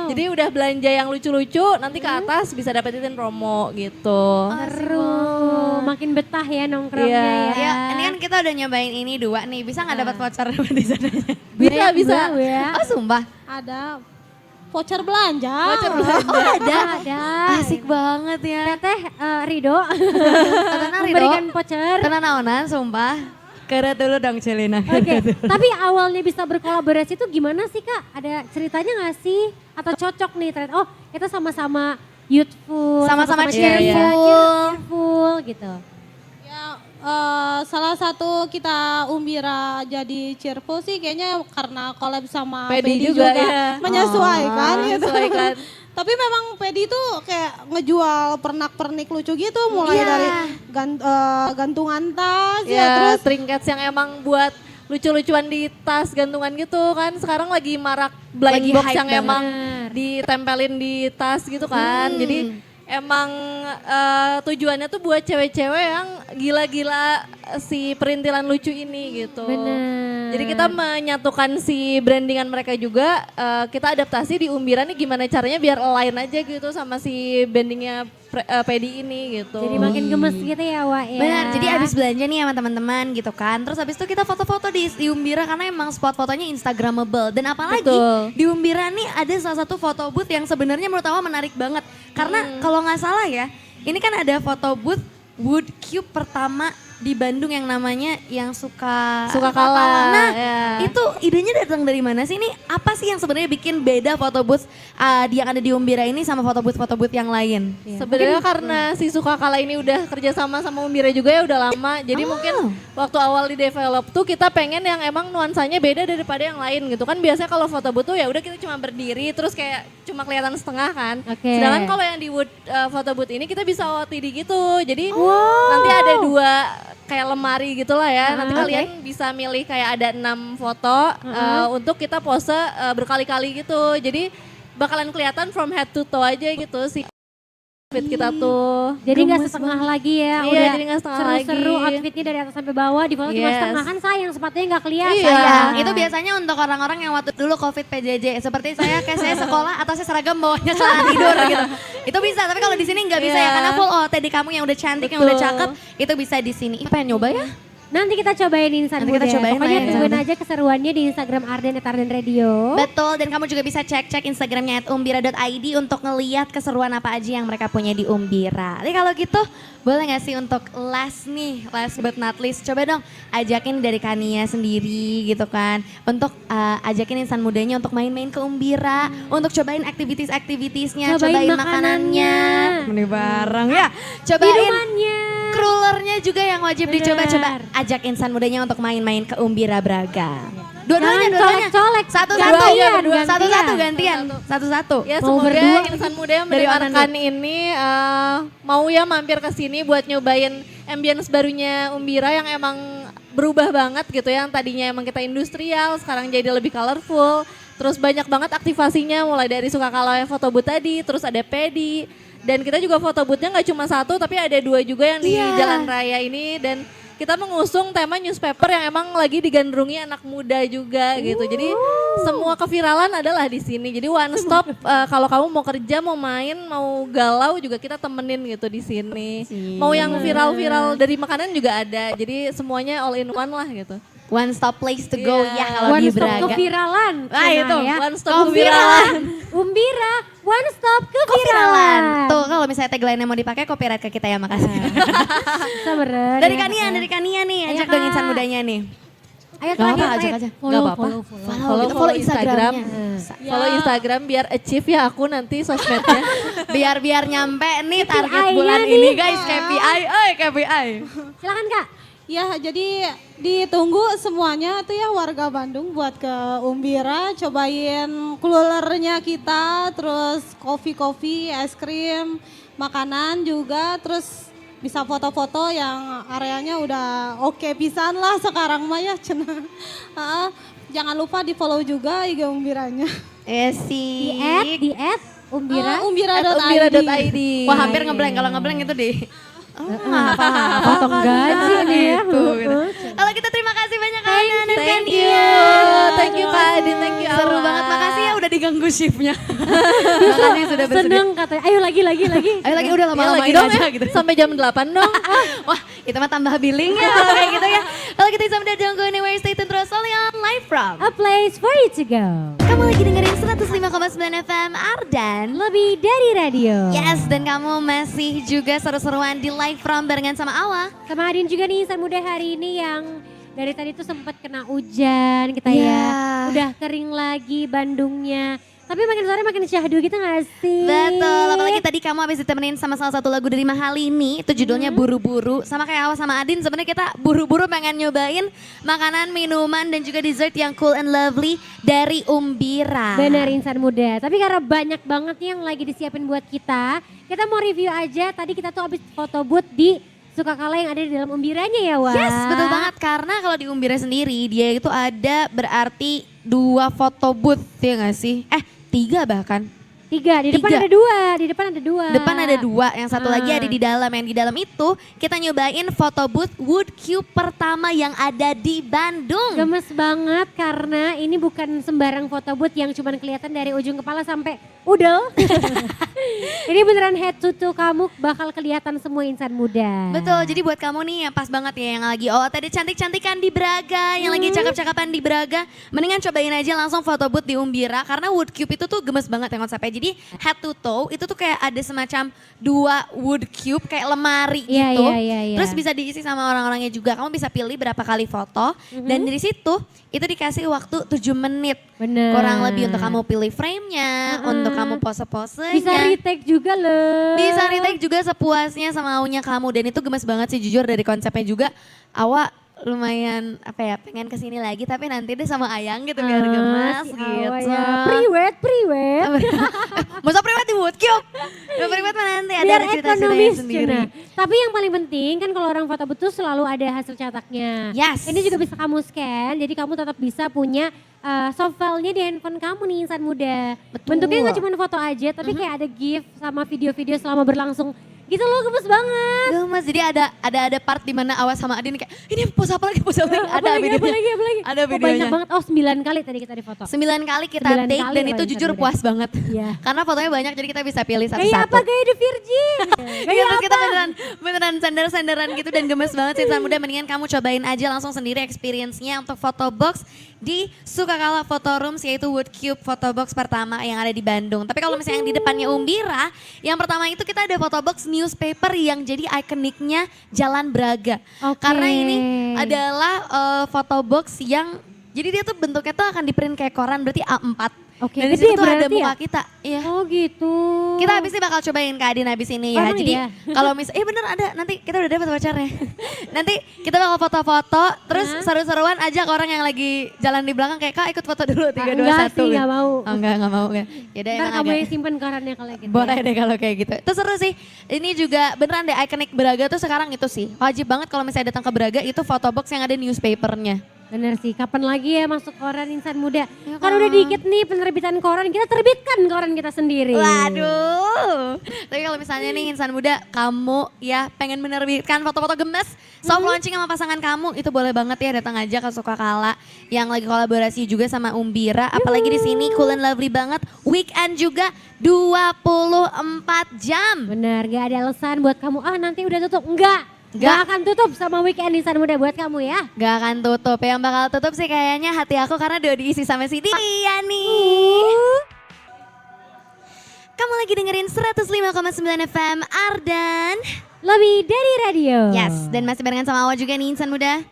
Jadi udah belanja yang lucu-lucu nanti ke atas bisa dapetin promo gitu. Seru, makin betah ya nongkrongnya Iya. ya. Ya, ini kan kita udah nyobain ini 2 nih. Bisa nggak dapat voucher di sana? Bisa. Ya. Oh, sumpah. Ada voucher belanja. Oh, Ada. Asik banget ya. Teteh Rido Tenan memberikan Rido. voucher. Tenan naonan, sumpah. Keret dulu dong Celina. Oke, tapi awalnya bisa berkolaborasi itu gimana sih Kak? Ada ceritanya nggak sih? Atau cocok nih ternyata, oh kita sama-sama youthful, Sama-sama ceria, cheerful gitu. Ya, salah satu kita Umbira jadi cheerful sih kayaknya karena collab sama Pedi Pedi juga, juga, ya. menyesuaikan gitu. Menyesuaikan. Tapi memang Pedi tuh kayak ngejual pernak-pernik lucu gitu mulai dari gantungan tas ya, Ya, terus trinkets yang emang buat lucu-lucuan di tas gantungan gitu kan. Sekarang lagi marak blind Lagi box hype yang banget. emang ditempelin di tas gitu kan. Jadi emang tujuannya tuh buat cewek-cewek yang gila-gila si perintilan lucu ini gitu. Bener. Jadi kita menyatukan si brandingan mereka juga, kita adaptasi di Umbira nih gimana caranya biar align aja gitu sama si brandingnya Pedi ini gitu. Jadi makin gemes gitu ya Wak ya. Benar, jadi abis belanja nih sama teman-teman gitu kan. Terus abis itu kita foto-foto di Umbira karena emang spot fotonya instagramable. Dan apalagi Betul. di Umbira nih ada salah satu foto booth yang sebenarnya menurut aku menarik banget. Karena kalau nggak salah ya, ini kan ada foto booth Wood Cube pertama di Bandung yang namanya yang suka kalah. Nah, Ya. itu idenya datang dari mana sih? Ini apa sih yang sebenarnya bikin beda foto booth yang ada di Umbira ini sama foto booth yang lain? Sebenarnya karena si Suka Kala ini udah kerjasama sama Umbira juga ya udah lama. Jadi mungkin waktu awal di develop tuh kita pengen yang emang nuansanya beda daripada yang lain gitu kan. Biasanya kalau foto booth tuh ya udah kita cuma berdiri terus kayak cuma kelihatan setengah kan. Oke. Sedangkan kalau yang di foto booth ini kita bisa OOTD gitu. Jadi nanti ada 2 kayak lemari gitu lah ya. Nanti kalian bisa milih kayak ada 6 foto untuk kita pose berkali-kali gitu. Jadi bakalan kelihatan from head to toe aja gitu sih outfit kita tuh. Jadi nggak setengah lagi ya, Iya, udah jadi nggak setengah seru-seru lagi. outfitnya dari atas sampai bawah, di foto cuma Yes. setengah kan sayang sepatunya nggak kelihatan. Iya. Sayang, itu biasanya untuk orang-orang yang waktu dulu COVID PJJ seperti saya kayak saya sekolah atasnya seragam bawahnya celana tidur gitu. Itu bisa, tapi kalau di sini nggak bisa ya Iya. karena full tadi kamu yang udah cantik, yang udah cakep, itu bisa di sini. Ih, pengen nyoba ya? Nanti kita cobain Insan Nanti Mood kita ya. cobain Pokoknya lah ya. tungguin aja keseruannya di Instagram Arden Radio. Betul, dan kamu juga bisa cek-cek Instagramnya @umbira.id untuk ngeliat keseruan apa aja yang mereka punya di Umbira. Jadi kalau gitu, boleh gak sih untuk last but not least, coba dong ajakin dari Kania sendiri gitu kan. Untuk ajakin insan mudanya untuk main-main ke Umbira, untuk cobain aktivitas-aktivitasnya, Cobain cobain makanannya. makanannya. Ini bareng ya, cobain Minumannya. crulernya juga yang wajib Bener. dicoba. Coba ajak insan mudanya untuk main-main ke Umbira Braga. Dua-duanya, Jangan dua-duanya. colek-colek. Satu-satu, Gantian, satu-satu gantian. Satu-satu. Ya Mau semoga berdua. insan muda yang Dari mana mendengarkan ini mau ya mampir ke sini buat nyobain ambience barunya Umbira yang emang berubah banget gitu ya. Yang tadinya emang kita industrial, sekarang jadi lebih colorful. Terus banyak banget aktivasinya mulai dari Suka Kala yang foto booth tadi, terus ada Pedi. Dan kita juga foto boothnya nggak cuma 1 tapi ada 2 juga yang di Jalan Raya ini. Dan kita mengusung tema newspaper yang emang lagi digandrungi anak muda juga gitu. Jadi semua keviralan adalah di sini. Jadi one stop kalau kamu mau kerja, mau main, mau galau juga kita temenin gitu di sini. Mau yang viral-viral dari makanan juga ada. Jadi semuanya all in one lah gitu. One stop place to go Iya. ya kalau One di stop Braga. keviralan. Ah Cina itu, ya. One stop keviralan. Umbira, one stop Keviralan. keviralan. Tuh kalau misalnya tagline-nya mau dipakai copyright ke kita ya, makasih. Bisa meren. Dari ya. Kania nih, Ayo, ajak dong Kak. insan mudanya nih. Ayo Gak terakhir, apa-apa, ajak terakhir. aja. Follow, Gak apa-apa. follow. Follow Instagramnya. Follow Instagram biar achieve ya aku nanti sosmednya. Biar nyampe nih target KPI-nya bulan nih. ini guys, KPI, KPI. Silakan Kak. ya jadi ditunggu semuanya tuh ya warga Bandung buat ke Umbira, cobain coolernya kita, terus kopi-kopi, es krim, makanan juga, terus bisa foto-foto yang areanya udah oke pisan lah sekarang mah ya cenah. Jangan lupa di follow juga IG Umbiranya. Di add Umbira. Umbira.id. Umbira.id. Wah hampir ngeblank, kalau ngeblank itu deh. Potong gaji nih ya. Gitu. Kalau kita terima kasih banyak Ana dan Thank Candy. you. Thank you Kak Adin, thank you Seru Awa. banget, makasih ya udah diganggu shiftnya. Makasih sudah bersedia. Seneng katanya, ayo lagi. Ayo lagi udah Ya, lama-lamain lagi dong aja ya, gitu. sampai jam 8 dong. Wah, kita mah tambah billing ya kalau kayak gitu ya. Kalau kita sama Don't Go Anywhere, stay tune terus only on Live From. A place for you to go. Kamu lagi dengerin 105,9 FM Ardan. Lebih dari radio. Yes, dan kamu masih juga seru-seruan di Live From barengan sama Awa. Sama Adin juga nih insan muda hari ini yang dari tadi tuh sempat kena hujan kita Ya. ya. Udah kering lagi Bandungnya. Tapi makin sore makin syahdu gitu gak sih? Betul, apalagi tadi kamu habis ditemenin sama salah satu lagu dari Mahalini, itu judulnya Buru-Buru. Sama kayak Awa sama Adin, sebenarnya kita buru-buru pengen nyobain makanan, minuman, dan juga dessert yang cool and lovely dari Umbira. Benar insan muda. Tapi karena banyak banget nih yang lagi disiapin buat kita mau review aja. Tadi kita tuh habis foto booth di Sukakala yang ada di dalam Umbiranya ya Wak? Yes, betul banget. Karena kalau di Umbira sendiri, dia itu ada berarti 2 foto booth, ya gak sih? 3 bahkan. 3, di depan 3. ada 2, di depan ada 2. Depan ada 2, yang satu lagi Ah. ada di dalam. Yang di dalam itu kita nyobain photo booth Wood Cube pertama yang ada di Bandung. Gemes banget karena ini bukan sembarang foto booth yang cuma kelihatan dari ujung kepala sampai udel. Ini beneran head to toe, kamu bakal kelihatan semua insan muda. Betul, jadi buat kamu nih yang pas banget ya yang lagi tadi cantik-cantikan di Braga, yang lagi cakep-cakepan di Braga, mendingan cobain aja langsung photo booth di Umbira karena Wood Cube itu tuh gemes banget yang konsepnya. Jadi head to toe itu tuh kayak ada semacam 2 wood cube kayak lemari Iya, gitu. iya. Terus bisa diisi sama orang-orangnya juga. Kamu bisa pilih berapa kali foto dan dari situ itu dikasih waktu 7 menit. Bener. Kurang lebih untuk kamu pilih frame-nya, untuk kamu pose-posenya. Bisa retake juga loh. Bisa retake juga sepuasnya sama maunya kamu dan itu gemes banget sih jujur dari konsepnya juga. Awa lumayan pengen kesini lagi tapi nanti deh sama Ayang gitu biar gemes si gitu. Awa ya. Priwet. Masa privat di Wood Cube? Udah privat mah nanti ada Biar cerita-ceritanya ekonomis sendiri. Cuna. Tapi yang paling penting kan kalau orang foto booth tuh selalu ada hasil cetaknya. Yes. Ini juga bisa kamu scan, jadi kamu tetap bisa punya soft file-nya di handphone kamu nih insan muda. Betul. Bentuknya nggak cuma foto aja, tapi kayak ada GIF sama video-video selama berlangsung. Gitu loh, gemes banget. Gemes, jadi ada part di mana Awas sama Adin kayak ini pose apa lagi. Ada videonya. Apalagi. Ada Oh, videonya. banyak banget, 9 kali tadi kita di foto. 9 kali kita 9 take kali dan loh itu insan jujur muda. puas banget. Iya. Karena fotonya banyak jadi kita bisa pilih Kayak satu-satu. apa, kayak The Virgin. Iya, Kayak terus kita apa? beneran sender-senderan gitu dan gemes banget sih insan muda. Mendingan kamu cobain aja langsung sendiri experience-nya untuk photo box di Sukakala Photo Rooms yaitu Wood Cube Photo Box pertama yang ada di Bandung. Tapi kalau misalnya yang di depannya Umbira, yang pertama itu kita ada photo box newspaper yang jadi ikoniknya Jalan Braga. Oke. Karena ini adalah photo box yang jadi dia tuh bentuknya tuh akan di print kayak koran berarti A4. Oke, Dan di gede situ tuh ada berarti muka ya? kita. Iya. Oh gitu. Kita habis ini bakal cobain Kak Adin habis ini ya. Emang Jadi iya? kalau bener ada nanti kita udah dapat pacarnya. Nanti kita bakal foto-foto terus seru-seruan ajak orang yang lagi jalan di belakang kayak Kak ikut foto dulu 3 2 1. Enggak sih, enggak mau. Oh enggak mau. Yaudah Ntar emang kamu agak. yang simpen korannya kalau gitu. Boleh ya. deh kalau kayak gitu. Itu seru sih. Ini juga beneran deh ikonik Braga tuh sekarang itu sih. Wajib banget kalau misalnya datang ke Braga itu foto box yang ada newspapernya. Bener sih, kapan lagi ya masuk koran insan muda? Ya Kan udah dikit nih penerbitan koran, kita terbitkan koran kita sendiri. Waduh. Tapi kalau misalnya nih insan muda kamu ya pengen menerbitkan foto-foto gemes soft launching sama pasangan kamu itu boleh banget ya datang aja ke Sukakala yang lagi kolaborasi juga sama Umbira. Apalagi di sini cool and lovely banget. Weekend juga 24 jam. Bener, gak ada alasan buat kamu, nanti udah tutup. Enggak. Nggak. Gak akan tutup sama weekend insan muda buat kamu ya. Gak akan tutup. Yang bakal tutup sih kayaknya hati aku karena udah diisi sama si Dia nih. Kamu lagi dengerin 105,9 FM Ardan. Lebih dari radio. Yes, dan masih barengan sama Awa juga nih insan muda.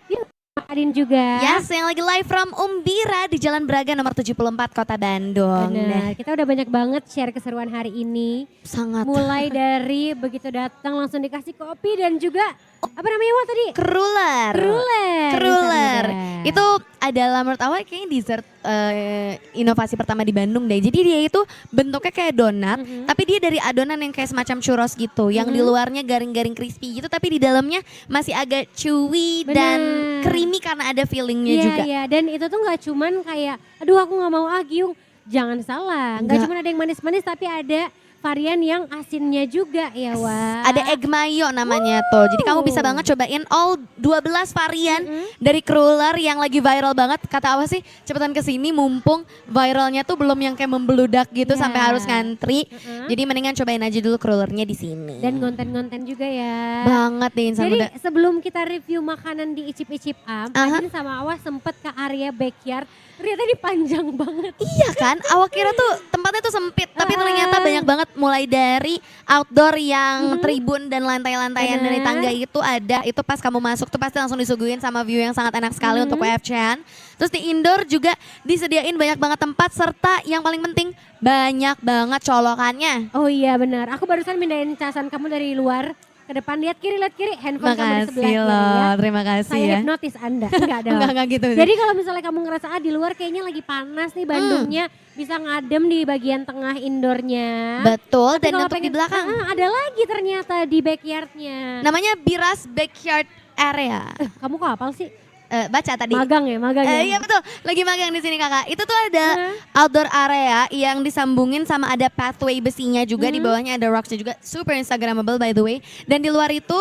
Adin juga. Yes, yang lagi live from Umbira di Jalan Braga nomor 74 Kota Bandung. Bener, kita udah banyak banget share keseruan hari ini. Sangat. Mulai dari begitu datang langsung dikasih kopi dan juga apa namanya Wak tadi? Keruler. Keruler. Itu adalah menurut awal kayaknya dessert inovasi pertama di Bandung deh. Jadi dia itu bentuknya kayak donat, tapi dia dari adonan yang kayak semacam churros gitu. Yang di luarnya garing-garing crispy gitu, tapi di dalamnya masih agak chewy dan Bener. creamy karena ada fillingnya Iya, juga. iya. Dan itu tuh gak cuman kayak, aduh aku gak mau Giung. Jangan salah, gak Nggak. cuman ada yang manis-manis tapi ada varian yang asinnya juga ya Wak. Ada egg mayo namanya tuh. Jadi kamu bisa banget cobain all 12 varian dari cruller yang lagi viral banget. Kata apa sih? Cepetan kesini mumpung viralnya tuh belum yang kayak membeludak gitu Ya. sampai harus ngantri. Jadi mendingan cobain aja dulu crullernya di sini. Dan konten-konten juga ya. banget deh insan Jadi muda. sebelum kita review makanan di Icip-Icip Am, Adin sama Awas sempet ke area backyard. Ternyata ini panjang banget. Iya kan, awak kira tuh tempatnya tuh sempit, tapi ternyata banyak banget mulai dari outdoor yang tribun dan lantai-lantaian dari tangga itu ada. Itu pas kamu masuk tuh pasti langsung disuguhin sama view yang sangat enak sekali untuk WFChan. Terus di indoor juga disediain banyak banget tempat serta yang paling penting banyak banget colokannya. Oh iya benar, aku barusan mindahin casan kamu dari luar ke depan, lihat kiri, handphone kamu di Makasih sebelahnya loh, ya. terima kasih Saya ya. hipnotis Anda, enggak dong. Enggak gitu. Jadi kalau misalnya kamu ngerasa di luar kayaknya lagi panas nih Bandungnya, bisa ngadem di bagian tengah indoornya. Betul, Tapi dan kalau untuk di pengen- belakang ada lagi ternyata di backyardnya. namanya Biras Backyard Area. Kamu kok hafal sih? Baca tadi. Magang ya. Iya betul, lagi magang di sini kakak. Itu tuh ada outdoor area yang disambungin sama ada pathway besinya juga, di bawahnya ada rocksnya juga, super instagramable by the way. Dan di luar itu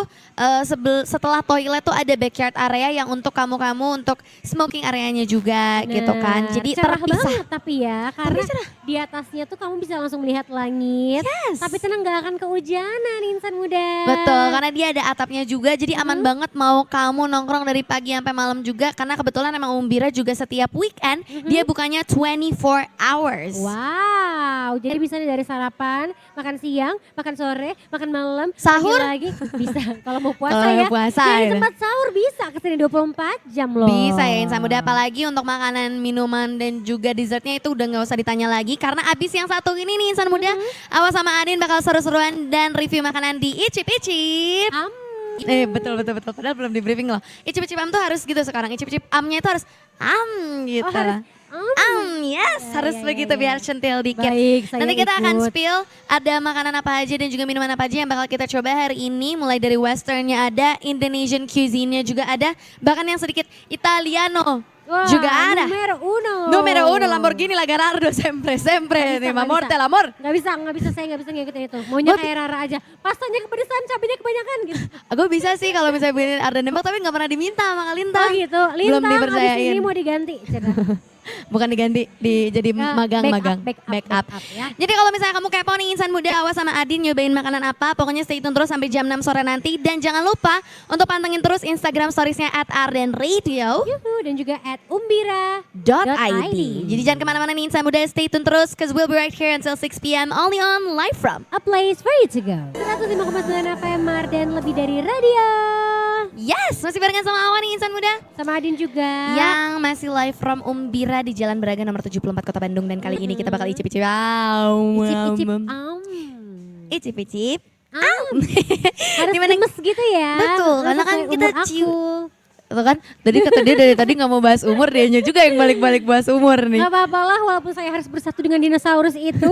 setelah toilet tuh ada backyard area yang untuk kamu untuk smoking areanya juga gitu kan. Jadi cerah terpisah. banget tapi ya, karena di atasnya tuh kamu bisa langsung melihat langit. Tapi tenang gak akan kehujanan insan muda. Betul, karena dia ada atapnya juga, jadi aman banget mau kamu nongkrong dari pagi sampai malam juga. Karena kebetulan emang Umbira juga setiap weekend dia bukanya 24 hours. Wow, jadi bisa nih dari sarapan, makan siang, makan sore, makan malam, Sahur? pagi lagi bisa. Kalau mau puasa Kalau ya, mau puasa dari ya. tempat sahur bisa kesini 24 jam loh. Bisa ya insan muda, apalagi untuk makanan, minuman dan juga dessertnya itu udah nggak usah ditanya lagi. Karena abis yang satu ini nih insan muda, Awas sama Adin bakal seru-seruan dan review makanan di Icip-Icip. Betul. Padahal belum di briefing loh. Icip-icip am tuh harus gitu sekarang. Icip-icip amnya itu harus gitu. Oh, harus Yes, harus begitu biar centil dikit. Baik, saya Nanti kita akan ikut. spill ada makanan apa aja dan juga minuman apa aja yang bakal kita coba hari ini. Mulai dari westernnya ada, Indonesian cuisine-nya juga ada, bahkan yang sedikit Italiano Wah, juga ada. Numero uno. Lamborghini Lagarardo sempre nih, Nggak amor bisa. tel amor. Saya nggak bisa ngikutin itu. Maunya kayak Rara aja. Pastanya kepedesan, cabenya kebanyakan gitu. Aku bisa sih kalau misalnya beliin Ardan Nembak, tapi nggak pernah diminta sama Kak Lintang. Oh gitu. Belum Lintang abis dipercayain. ini mau diganti. Cina. Bukan diganti, jadi magang-magang. Backup ya. Jadi kalau misalnya kamu kepo nih insan muda, Awas sama Adin nyobain makanan apa, pokoknya stay tune terus sampai jam 6 sore nanti. Dan jangan lupa untuk pantengin terus Instagram storiesnya @ardenradio. Yuhu, dan juga .id. Jadi jangan kemana-mana nih insan muda, stay tune terus cause we'll be right here until 6 p.m. only on Live From. A place for you to go. 105,9 FM Marden, lebih dari radio. Yes, masih barengan sama Awan nih insan muda. Sama Adin juga. Yang masih live from Umbira di Jalan Braga nomor 74 Kota Bandung. Dan kali ini kita bakal icip-icip. Icip-icip Icip-icip. Harus Dimana- gemes gitu ya. Betul, Langsung karena kan kayak kita umur cium. aku. Tuh kan, tadi kata dia dari tadi gak mau bahas umur, dianya juga yang balik-balik bahas umur nih. Gak apa-apa lah walaupun saya harus bersatu dengan dinosaurus itu.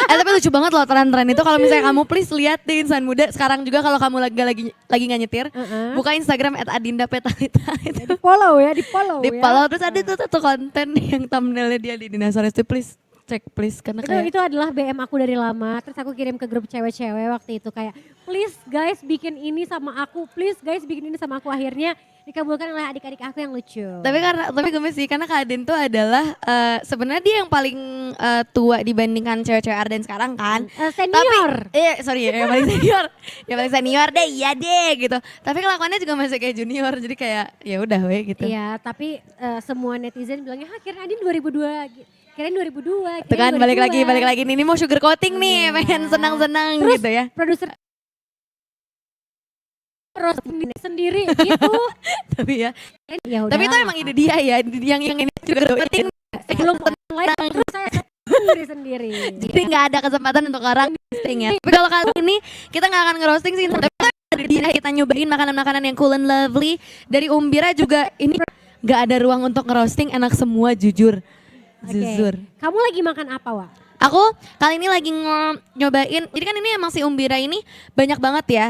Tapi lucu banget loh tren-tren itu. Kalau misalnya kamu please lihat deh insan muda sekarang juga, kalau kamu lagi nggak nyetir, buka Instagram @adindapetalita itu. Di follow ya, di follow Di ya. follow, terus ada tuh satu konten yang thumbnailnya dia di dinosaurus itu, please cek please, karena kayak Itu adalah BM aku dari lama. Terus aku kirim ke grup cewek-cewek waktu itu kayak, please guys bikin ini sama aku, please guys bikin ini sama aku. Akhirnya dikabulkan oleh adik-adik aku yang lucu. Tapi gemes sih karena Kak Adin tuh adalah sebenarnya dia yang paling tua dibandingkan cewek-cewek Arden sekarang kan. Senior. Tapi sorry ya, yang paling senior. Yang paling senior deh, iya deh gitu. Tapi kelakuannya juga masih kayak junior, jadi kayak ya udah we gitu. Iya, tapi semua netizen bilangnya, kirain Adin 2002. Kirain 2002. Tuh kan balik lagi ini mau sugar coating nih, pengen senang-senang Terus gitu ya. produser roasting sendiri gitu. Tapi ya, Ya udah. tapi itu emang ide dia ya, yang ini sugar coating. belum live terus saya sendiri. Jadi nggak ada kesempatan untuk orang roasting ya. Tapi kalau kali ini kita nggak akan ngerosting sih, tapi dari dia kita nyobain makanan-makanan yang cool and lovely dari Umbira juga. Ini nggak ada ruang untuk ngerosting, enak semua jujur. Oke. Jujur. Kamu lagi makan apa, Wak? Aku kali ini lagi nyobain, jadi kan ini emang si Umbira ini banyak banget ya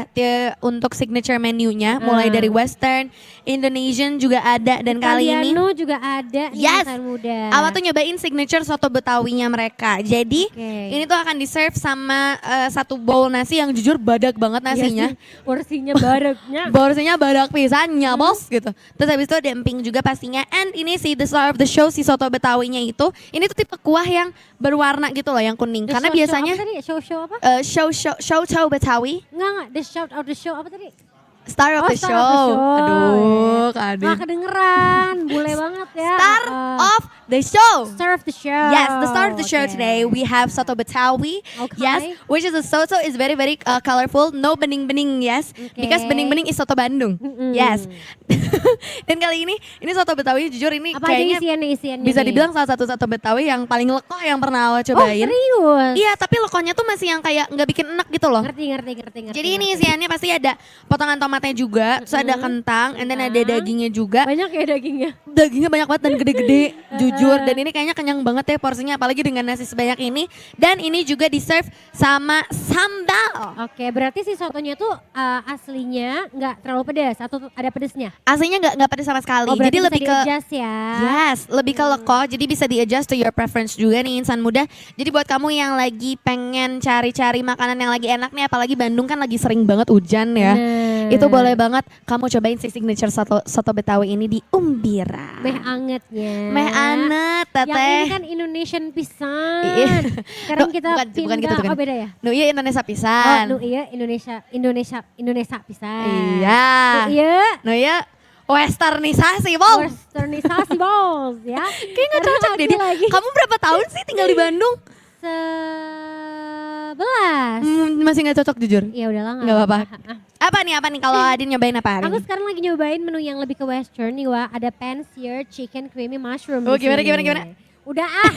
untuk signature menunya, mulai dari Western, Indonesian juga ada, dan kali ini Italiano juga ada di Yes. Insan Muda. Awal tuh nyobain signature soto Betawinya mereka. Jadi ini tuh akan di-serve sama satu bowl nasi yang jujur badak banget nasinya. Iya sih, porsinya baraknya. Borsinya badak pisannya bos gitu. Terus habis itu ada emping juga pastinya. And ini si the star of the show, si soto Betawinya itu, ini tuh tipe kuah yang berwarna gitu loh, yang kuning. Karena biasanya Show apa? show Betawi, Enggak, the shout out the show apa tadi? star of the Star show. of the Show. Aduh, Kak Adi. Wah, kedengeran, boleh banget ya. Star of the show. Star of the show. Yes, the star of the show Okay. today we have soto Betawi. Okay. Yes, which is a soto is very colorful, no bening-bening, yes. Okay. Because bening-bening is soto Bandung. Yes. Dan kali ini soto Betawi jujur ini Apa aja kayaknya isiannya bisa nih? dibilang salah satu soto Betawi yang paling lekoh yang pernah awal Oh, cobain. serius? Iya, tapi lekohnya tuh masih yang kayak nggak bikin enak gitu loh. Ngerti. Jadi ini isiannya pasti ada potongan tomatnya juga, terus ada kentang, and then ada dagingnya juga. Banyak ya dagingnya. Dagingnya banyak banget dan gede-gede, jujur. Dan ini kayaknya kenyang banget ya porsinya, apalagi dengan nasi sebanyak ini. Dan ini juga di-serve sama sambal. Oke, berarti si sotonya tuh aslinya nggak terlalu pedas atau ada pedasnya? Aslinya nggak pedas sama sekali. Oh, berarti jadi bisa lebih ke di-adjust ya. Yes, lebih ke lekoh, jadi bisa di-adjust to your preference juga nih insan muda. Jadi buat kamu yang lagi pengen cari-cari makanan yang lagi enak nih, apalagi Bandung kan lagi sering banget hujan ya. Nah. Itu boleh banget kamu cobain si signature soto Betawi ini di Umbira. Meh angetnya. Meh anet, Yang ini teteh. kan Indonesian pisan. Iya. Sekarang No, kita bukan pindah, gitu, bukan. oh beda ya? Nu iya Indonesia Oh, pisan. nu iya Indonesia pisan. Iya. Nu iya Nu iya westernisasi, Bol. westernisasi balls ya. Kayak gak Karena cocok deh ada dia. lagi. Kamu berapa tahun sih tinggal di Bandung? 11. Masih gak cocok jujur. Ya udahlah Nggak apa-apa. Ah. Apa nih kalau Adin nyobain apa hari Aku ini? sekarang lagi nyobain menu yang lebih ke western nih, Wak. Ada pan-seared chicken creamy mushroom. Oh, di gimana, sini. gimana? Udah ah.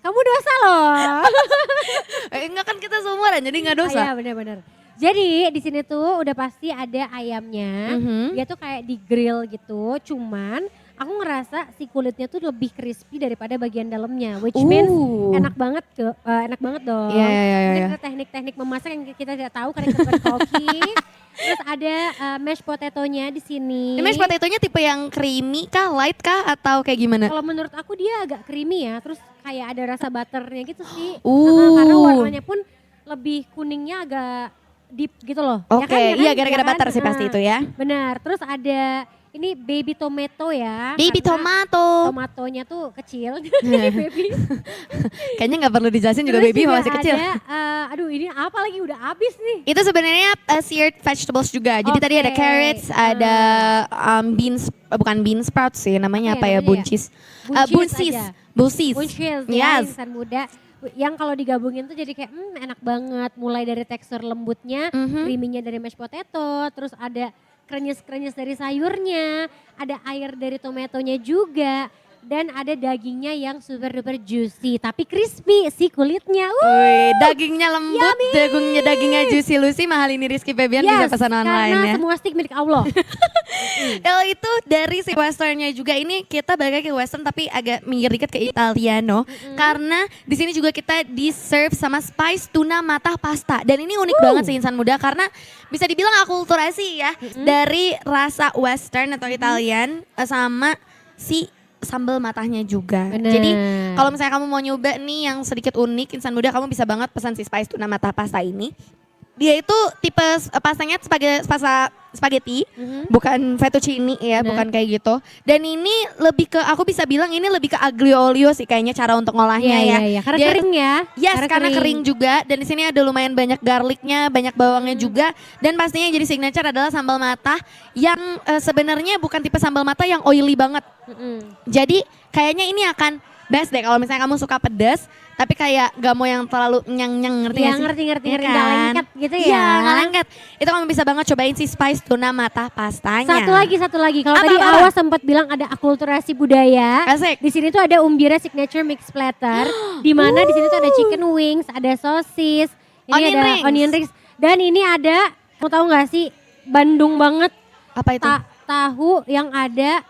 Kamu dosa loh. Enggak kan kita seumuran jadi gak dosa. Iya benar-benar. Jadi di sini tuh udah pasti ada ayamnya. Mhm. Dia tuh kayak di grill gitu. Cuman aku ngerasa si kulitnya tuh lebih crispy daripada bagian dalamnya. Which means enak banget dong. Iya, iya, iya, Mungkin iya. ada teknik-teknik memasak yang kita tidak tahu karena kita bukan koki. Terus ada mashed potato-nya di sini. Ini mashed potato-nya tipe yang creamy kah, light kah, atau kayak gimana? Kalau menurut aku dia agak creamy ya. Terus kayak ada rasa butternya gitu sih. Uh. Karena warnanya pun lebih kuningnya agak deep gitu loh. Oke, iya Ya gara-gara kan? butter sih pasti itu ya. Benar. Terus ada ini baby tomato ya. Baby karena tomato. Tomatonya tuh kecil. Jadi baby. Kayaknya nggak perlu dijelasin juga Terus baby juga masih kecil. Ada, aduh ini apa lagi udah habis nih. Itu sebenarnya seared vegetables juga. Jadi tadi ada Oke. carrots, ada beans, bukan bean sprout sih, namanya Apa apa ya ya? namanya ya? Buncis. Buncis Buncis. aja. Buncis. Bunches ya, Yes. insan muda. Yang kalau digabungin tuh jadi kayak enak banget. Mulai dari tekstur lembutnya, Mhm. creamy-nya dari mashed potato, terus ada krenyes-krenyes dari sayurnya, ada air dari tomatonya juga, dan ada dagingnya yang super duper juicy tapi crispy si kulitnya. Wih, dagingnya lembut, dagingnya juicy Lucy, mahal ini Rizky Febian bisa pesan online karena ya. semua stick milik Allah. Kalau itu dari si westernnya juga, ini kita balik ke western tapi agak minggir dikit ke Italiano. Karena di sini juga kita di-serve sama spice tuna mata pasta. Dan ini unik banget sih insan muda karena bisa dibilang akulturasi ya. Dari rasa western atau Italian sama si sambal matahnya juga. Bener. Jadi kalau misalnya kamu mau nyoba nih yang sedikit unik insan muda, kamu bisa banget pesan si spice tuna mata pasta ini. Dia itu tipe pastanya spaghetti, bukan fettuccine ya, bukan kayak gitu. Dan ini lebih ke, aku bisa bilang ini lebih ke aglio olio sih kayaknya cara untuk ngolahnya ya. Iya. Karena Dia- kering ya. Yes, karena kering juga, dan di sini ada lumayan banyak garlicnya, banyak bawangnya juga, dan pastinya yang jadi signature adalah sambal matah yang sebenarnya bukan tipe sambal matah yang oily banget. Jadi kayaknya ini akan best deh kalau misalnya kamu suka pedas, tapi kayak gak mau yang terlalu nyang-nyang, ngerti Iya, gak sih? ngerti. Iya Nggak lengket gitu ya. Iya, gak lengket. Itu kamu bisa banget cobain si spice tuna mata pastanya. Satu lagi. Kalau Apa, tadi apa? Awas sempat bilang ada akulturasi budaya. Asik. Di sini tuh ada Umbira Signature Mix Platter, di mana di sini tuh ada chicken wings, ada sosis, ini Onion ada rings. onion rings, dan ini ada, mau tahu nggak sih, Bandung banget Apa itu? tahu yang ada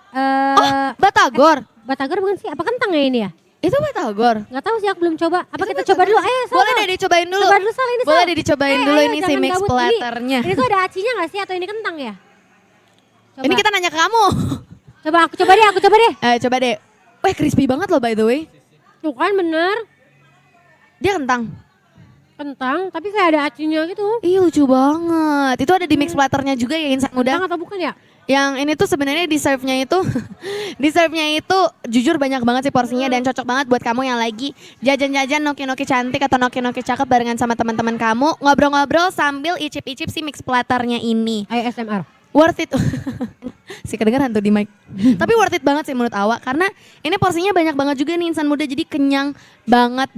Batagor. Batagor bukan sih? Apa kentang ya ini ya? Itu batagor. Nggak tahu sih, aku belum coba. Apa kita coba dulu? Boleh deh dicobain dulu. Coba dulu Sal, ini Sal. Boleh deh dicobain dulu ini si jangan mix gabut. platternya. Ini tuh ada acinya nggak sih atau ini kentang ya? Coba. Ini kita nanya ke kamu. Aku coba deh. Coba deh. Wah, crispy banget loh by the way. Tuh kan bener. Dia kentang. Kentang, tapi kayak ada acinya gitu. Ih, lucu banget. Itu ada di mix platternya juga ya insan muda. Kentang atau bukan ya? Yang ini tuh sebenarnya di serve-nya itu jujur banyak banget sih porsinya dan cocok banget buat kamu yang lagi jajan-jajan noki-noki cantik atau noki-noki cakep barengan sama teman-teman kamu, ngobrol-ngobrol sambil icip-icip si mix platternya ini. ASMR. Worth it. Si kedengeran tuh di mic. Tapi worth it banget sih menurut awak karena ini porsinya banyak banget juga nih insan muda, jadi kenyang banget.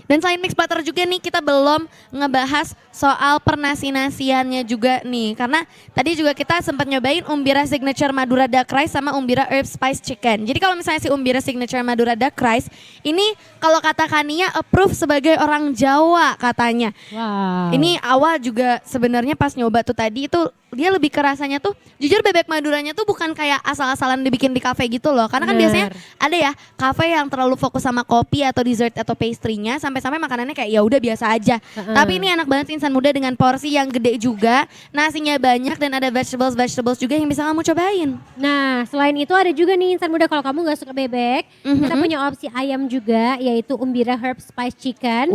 Dan selain mix platter juga nih kita belum ngebahas soal pernasi-nasiannya juga nih. Karena tadi juga kita sempat nyobain Umbira Signature Madura Duck Rice sama Umbira Herb Spice Chicken. Jadi kalau misalnya si Umbira Signature Madura Duck Rice ini kalau kata Kania approve sebagai orang Jawa katanya. Wow. Ini awal juga sebenarnya pas nyoba tuh tadi itu dia lebih kerasanya tuh jujur bebek maduranya tuh bukan kayak asal-asalan dibikin di kafe gitu loh. Karena kan biasanya ada ya kafe yang terlalu fokus sama kopi atau dessert atau pastry-nya sampai-sampai makanannya kayak ya udah biasa aja. Tapi ini enak banget insan muda dengan porsi yang gede juga, nasinya banyak dan ada vegetables juga yang bisa kamu cobain. Nah, selain itu ada juga nih insan muda kalau kamu nggak suka bebek, kita punya opsi ayam juga yaitu Umbira Herb Spice Chicken.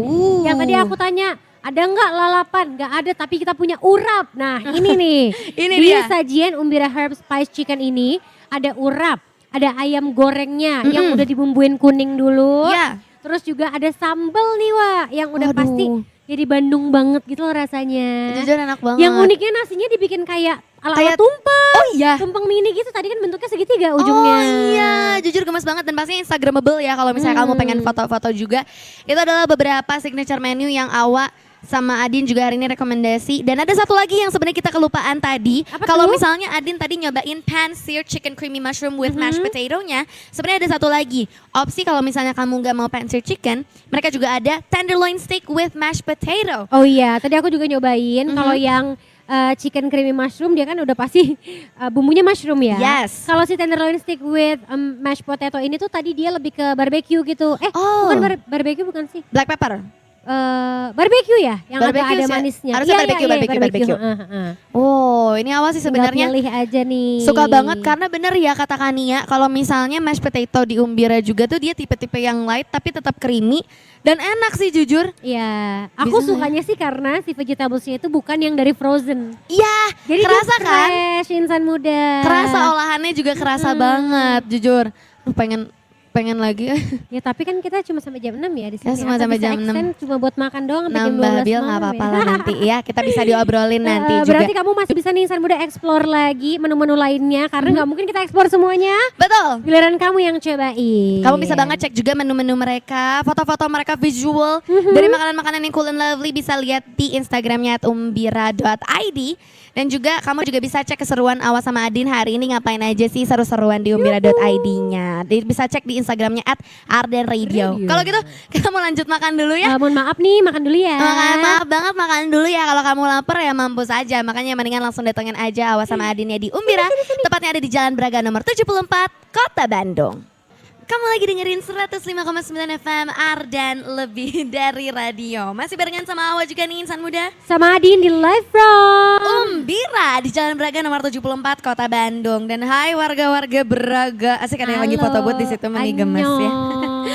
Yang tadi aku tanya, ada nggak lalapan? Nggak ada, tapi kita punya urap. Nah, ini nih. Ini di dia. sajian Umbira Herb Spice Chicken ini ada urap, ada ayam gorengnya yang udah dibumbuin kuning dulu. Iya. Terus juga ada sambal nih, Wak, yang udah Waduh. pasti jadi Bandung banget gitu loh rasanya. Jujur enak banget. Yang uniknya nasinya dibikin kayak ala-ala Kayak- tumpeng. Oh iya. Tumpeng mini gitu, tadi kan bentuknya segitiga ujungnya. Oh iya, jujur gemes banget dan pastinya instagramable ya kalau misalnya kamu pengen foto-foto juga. Itu adalah beberapa signature menu yang Awa sama Adin juga hari ini rekomendasi. Dan ada satu lagi yang sebenarnya kita kelupaan tadi. Apa Kalau tuh? misalnya Adin tadi nyobain pan-seared chicken creamy mushroom with mashed potato-nya, sebenarnya ada satu lagi. Opsi kalau misalnya kamu nggak mau pan-seared chicken, mereka juga ada tenderloin steak with mashed potato. Oh iya, tadi aku juga nyobain kalau yang chicken creamy mushroom dia kan udah pasti bumbunya mushroom ya. Yes. Kalau si tenderloin steak with mashed potato ini tuh tadi dia lebih ke barbecue gitu. Oh. Bukan barbecue bukan sih? Black pepper. Barbecue ya, yang agak Barbecue ada sih. manisnya. Harusnya barbecue. Oh, ini Awa sih sebenarnya Tinggal pilih aja nih. suka banget karena bener ya kata Kania kalau misalnya mashed potato di Umbira juga tuh dia tipe-tipe yang light tapi tetap creamy dan enak sih jujur. Iya, aku Bisa. sukanya sih karena si vegetablesnya itu bukan yang dari frozen. Iya, Jadi kerasa dia kan? fresh, insan muda. Kerasa olahannya juga kerasa banget jujur. Pengen lagi Ya tapi kan kita cuma sampai jam 6 ya di sini. Ya, cuma Atau sampai bisa jam 6. extend cuma buat makan doang sampai jam 12 nambah bil nggak malam apa-apa ya. lah nanti ya kita bisa diobrolin nanti juga. Berarti kamu masih bisa nih insan muda explore lagi menu-menu lainnya karena nggak mungkin kita explore semuanya. Betul. Giliran kamu yang cobain. Kamu bisa banget cek juga menu-menu mereka, foto-foto mereka visual dari makanan-makanan yang cool and lovely bisa lihat di Instagramnya @umbira.id. Dan juga kamu juga bisa cek keseruan Awa sama Adin hari ini ngapain aja sih seru-seruan di umbira.id-nya. Bisa cek di Instagramnya @ardenradio. Kalau gitu kita mau lanjut makan dulu ya. Mohon maaf nih, makan dulu ya. Maaf banget makan dulu ya. Kalau kamu lapar ya mampus aja. Makanya mendingan langsung datengin aja Awa sama Adinnya di Umbira. Tepatnya ada di Jalan Braga nomor 74, Kota Bandung. Kamu lagi dengerin 105,9 FM Ardan lebih dari radio. Masih barengan sama Awa juga nih insan muda. Sama Adin di live from Umbira di Jalan Braga nomor 74 Kota Bandung. Dan hai warga-warga Braga. Asik ada yang lagi Halo, foto booth di situ gemes ya. annyeong.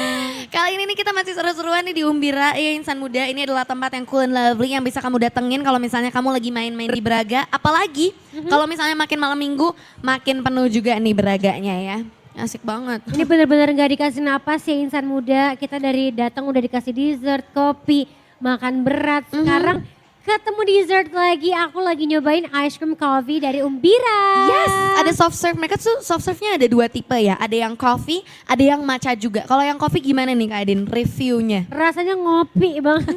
Kali ini nih kita masih seru-seruan nih di Umbira ya insan muda. Ini adalah tempat yang cool and lovely yang bisa kamu datengin kalau misalnya kamu lagi main-main di Braga. Apalagi kalau misalnya makin malam minggu makin penuh juga nih Braganya ya. Asik banget. Ini benar-benar nggak dikasih napas ya insan muda. Kita dari datang udah dikasih dessert, kopi, makan berat. Sekarang ketemu dessert lagi. Aku lagi nyobain ice cream coffee dari Umbira. Yes, ada soft serve. Mereka tuh soft serve-nya ada 2 tipe ya. Ada yang coffee, ada yang matcha juga. Kalau yang coffee gimana nih Kak Adin reviewnya? Rasanya ngopi banget.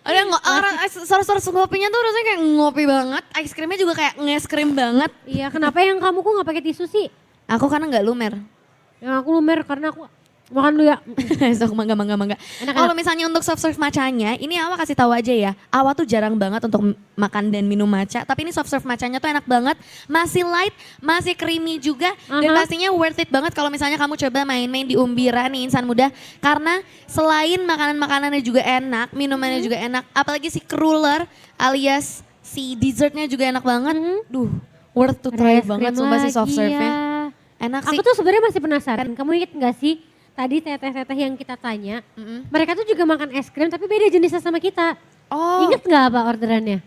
Ada orang source kopinya tuh rasanya kayak ngopi banget. Ice creamnya juga kayak nge-es krim banget. Iya, kenapa yang kamu kok nggak pakai tisu sih? Aku karena nggak lumer. Yang aku lumer karena aku Makan dulu ya. Sok mangga. Kalau misalnya untuk soft serve matchanya, ini Awa kasih tahu aja ya. Awa tuh jarang banget untuk makan dan minum matcha, tapi ini soft serve matchanya tuh enak banget. Masih light, masih creamy juga, dan pastinya worth it banget kalau misalnya kamu coba main-main di Umbira nih insan muda. Karena selain makanan-makanannya juga enak, minumannya juga enak, apalagi si cruller alias si dessertnya juga enak banget. Duh, worth to try banget sumpah si soft serve-nya. Enak sih. Aku tuh sebenarnya masih penasaran. Kamu inget gak sih tadi teteh-teteh yang kita tanya, mereka tuh juga makan es krim tapi beda jenisnya sama kita. Oh, Ingat gak apa orderannya?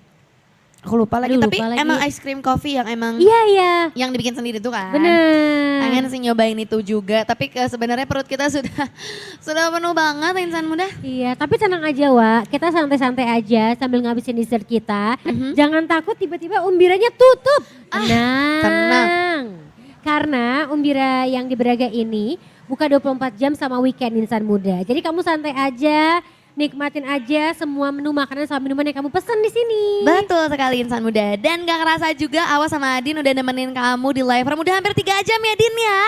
aku lupa lagi. Aduh, Tapi lupa lagi. emang ice cream coffee yang emang Iya. yang dibikin sendiri tuh kan. Bener. Pengen sih nyobain itu juga. Tapi sebenarnya perut kita sudah penuh banget insan muda. Iya, tapi tenang aja Wak, kita santai-santai aja sambil ngabisin dessert kita. Jangan takut tiba-tiba umbiranya tutup. Tenang. Karena umbira yang di Braga ini buka 24 jam sama weekend insan muda. Jadi kamu santai aja, nikmatin aja semua menu makanan sama minuman yang kamu pesen di sini. Betul sekali insan muda. Dan gak kerasa juga Awas sama Adin udah nemenin kamu di live room. Udah hampir 3 jam ya Din ya.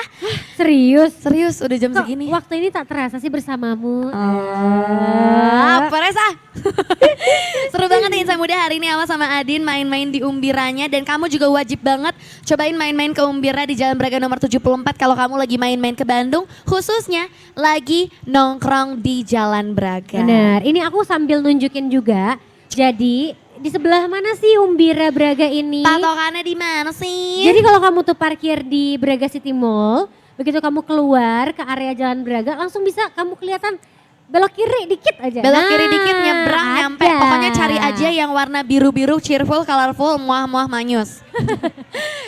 Serius? Udah jam Kok segini. waktu ini tak terasa sih bersamamu? Apa Resa? Seru banget nih insan muda, hari ini Awas sama Adin main-main di Umbiranya. Dan kamu juga wajib banget cobain main-main ke Umbira di Jalan Braga nomor 74 kalau kamu lagi main-main ke Bandung. Khususnya lagi nongkrong di Jalan Braga. Benar, ini aku sambil nunjukin juga. Jadi di sebelah mana sih Umbira Braga ini? Patokannya di mana sih? Jadi kalau kamu tuh parkir di Braga City Mall, begitu kamu keluar ke area Jalan Braga, langsung bisa kamu kelihatan belok kiri dikit aja. Belok kiri dikit nyebrang nyampe. ada. Pokoknya cari aja yang warna biru-biru, cheerful, colorful, muah-muah manyus.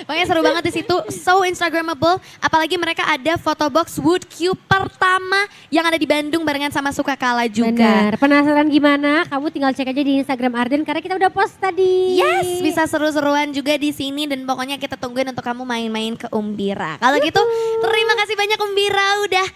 Pokoknya seru banget di situ, so instagramable. Apalagi mereka ada photo box wood cube pertama yang ada di Bandung barengan sama Sukakala juga. Benar, penasaran gimana? Kamu tinggal cek aja di Instagram Arden karena kita udah post tadi. Yes, bisa seru-seruan juga di sini dan pokoknya kita tungguin untuk kamu main-main ke Umbira. Kalau gitu, terima kasih banyak Umbira udah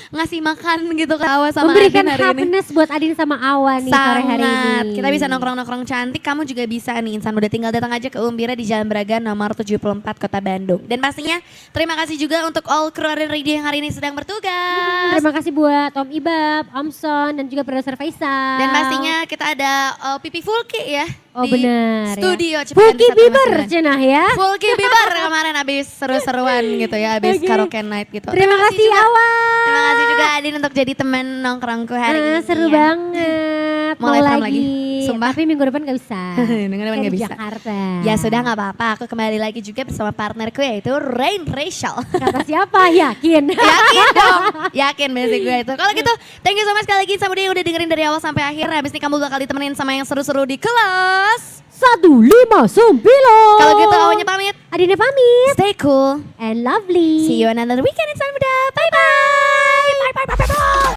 ngasih makan gitu ke Awa sama Memberikan Adin hari ini. happiness buat Adin sama Awa nih sore hari ini. Kita bisa nongkrong-nongkrong cantik, kamu juga bisa nih insan muda tinggal datang aja ke Umbira di Jalan Braga nomor 74 Kota Bandung. Dan pastinya terima kasih juga untuk all crew Arden Radio yang hari ini sedang bertugas. Terima kasih buat Om Ibab, Om Son, dan juga produser Faisal. Dan pastinya kita ada Pipi Fulki ya. Oh di benar studio ya. Cipekan Fulki di 159. Bieber cenah ya. Fulki Bieber kemarin abis seru-seruan gitu ya, abis Oke. karaoke night gitu. Terima kasih juga. Awa. Terima kasih juga Adin untuk jadi teman nongkrongku hari ini. Seru ya. banget. Mau live room lagi? Sumpah? Tapi minggu depan gak bisa. Minggu depan Saya gak di bisa. Jakarta. Ya sudah gak apa-apa, aku kembali lagi juga bersama partnerku yaitu Rain Rachel. Kata siapa? Yakin. Yakin dong, yakin basic gue itu. Kalau gitu, thank you so much sekali lagi sama dia yang udah dengerin dari awal sampai akhir. Habis ini kamu bakal ditemenin sama yang seru-seru di kelas. 159. Kalau gitu awalnya pamit, Adinnya pamit. stay cool, And lovely. see you another weekend insan muda.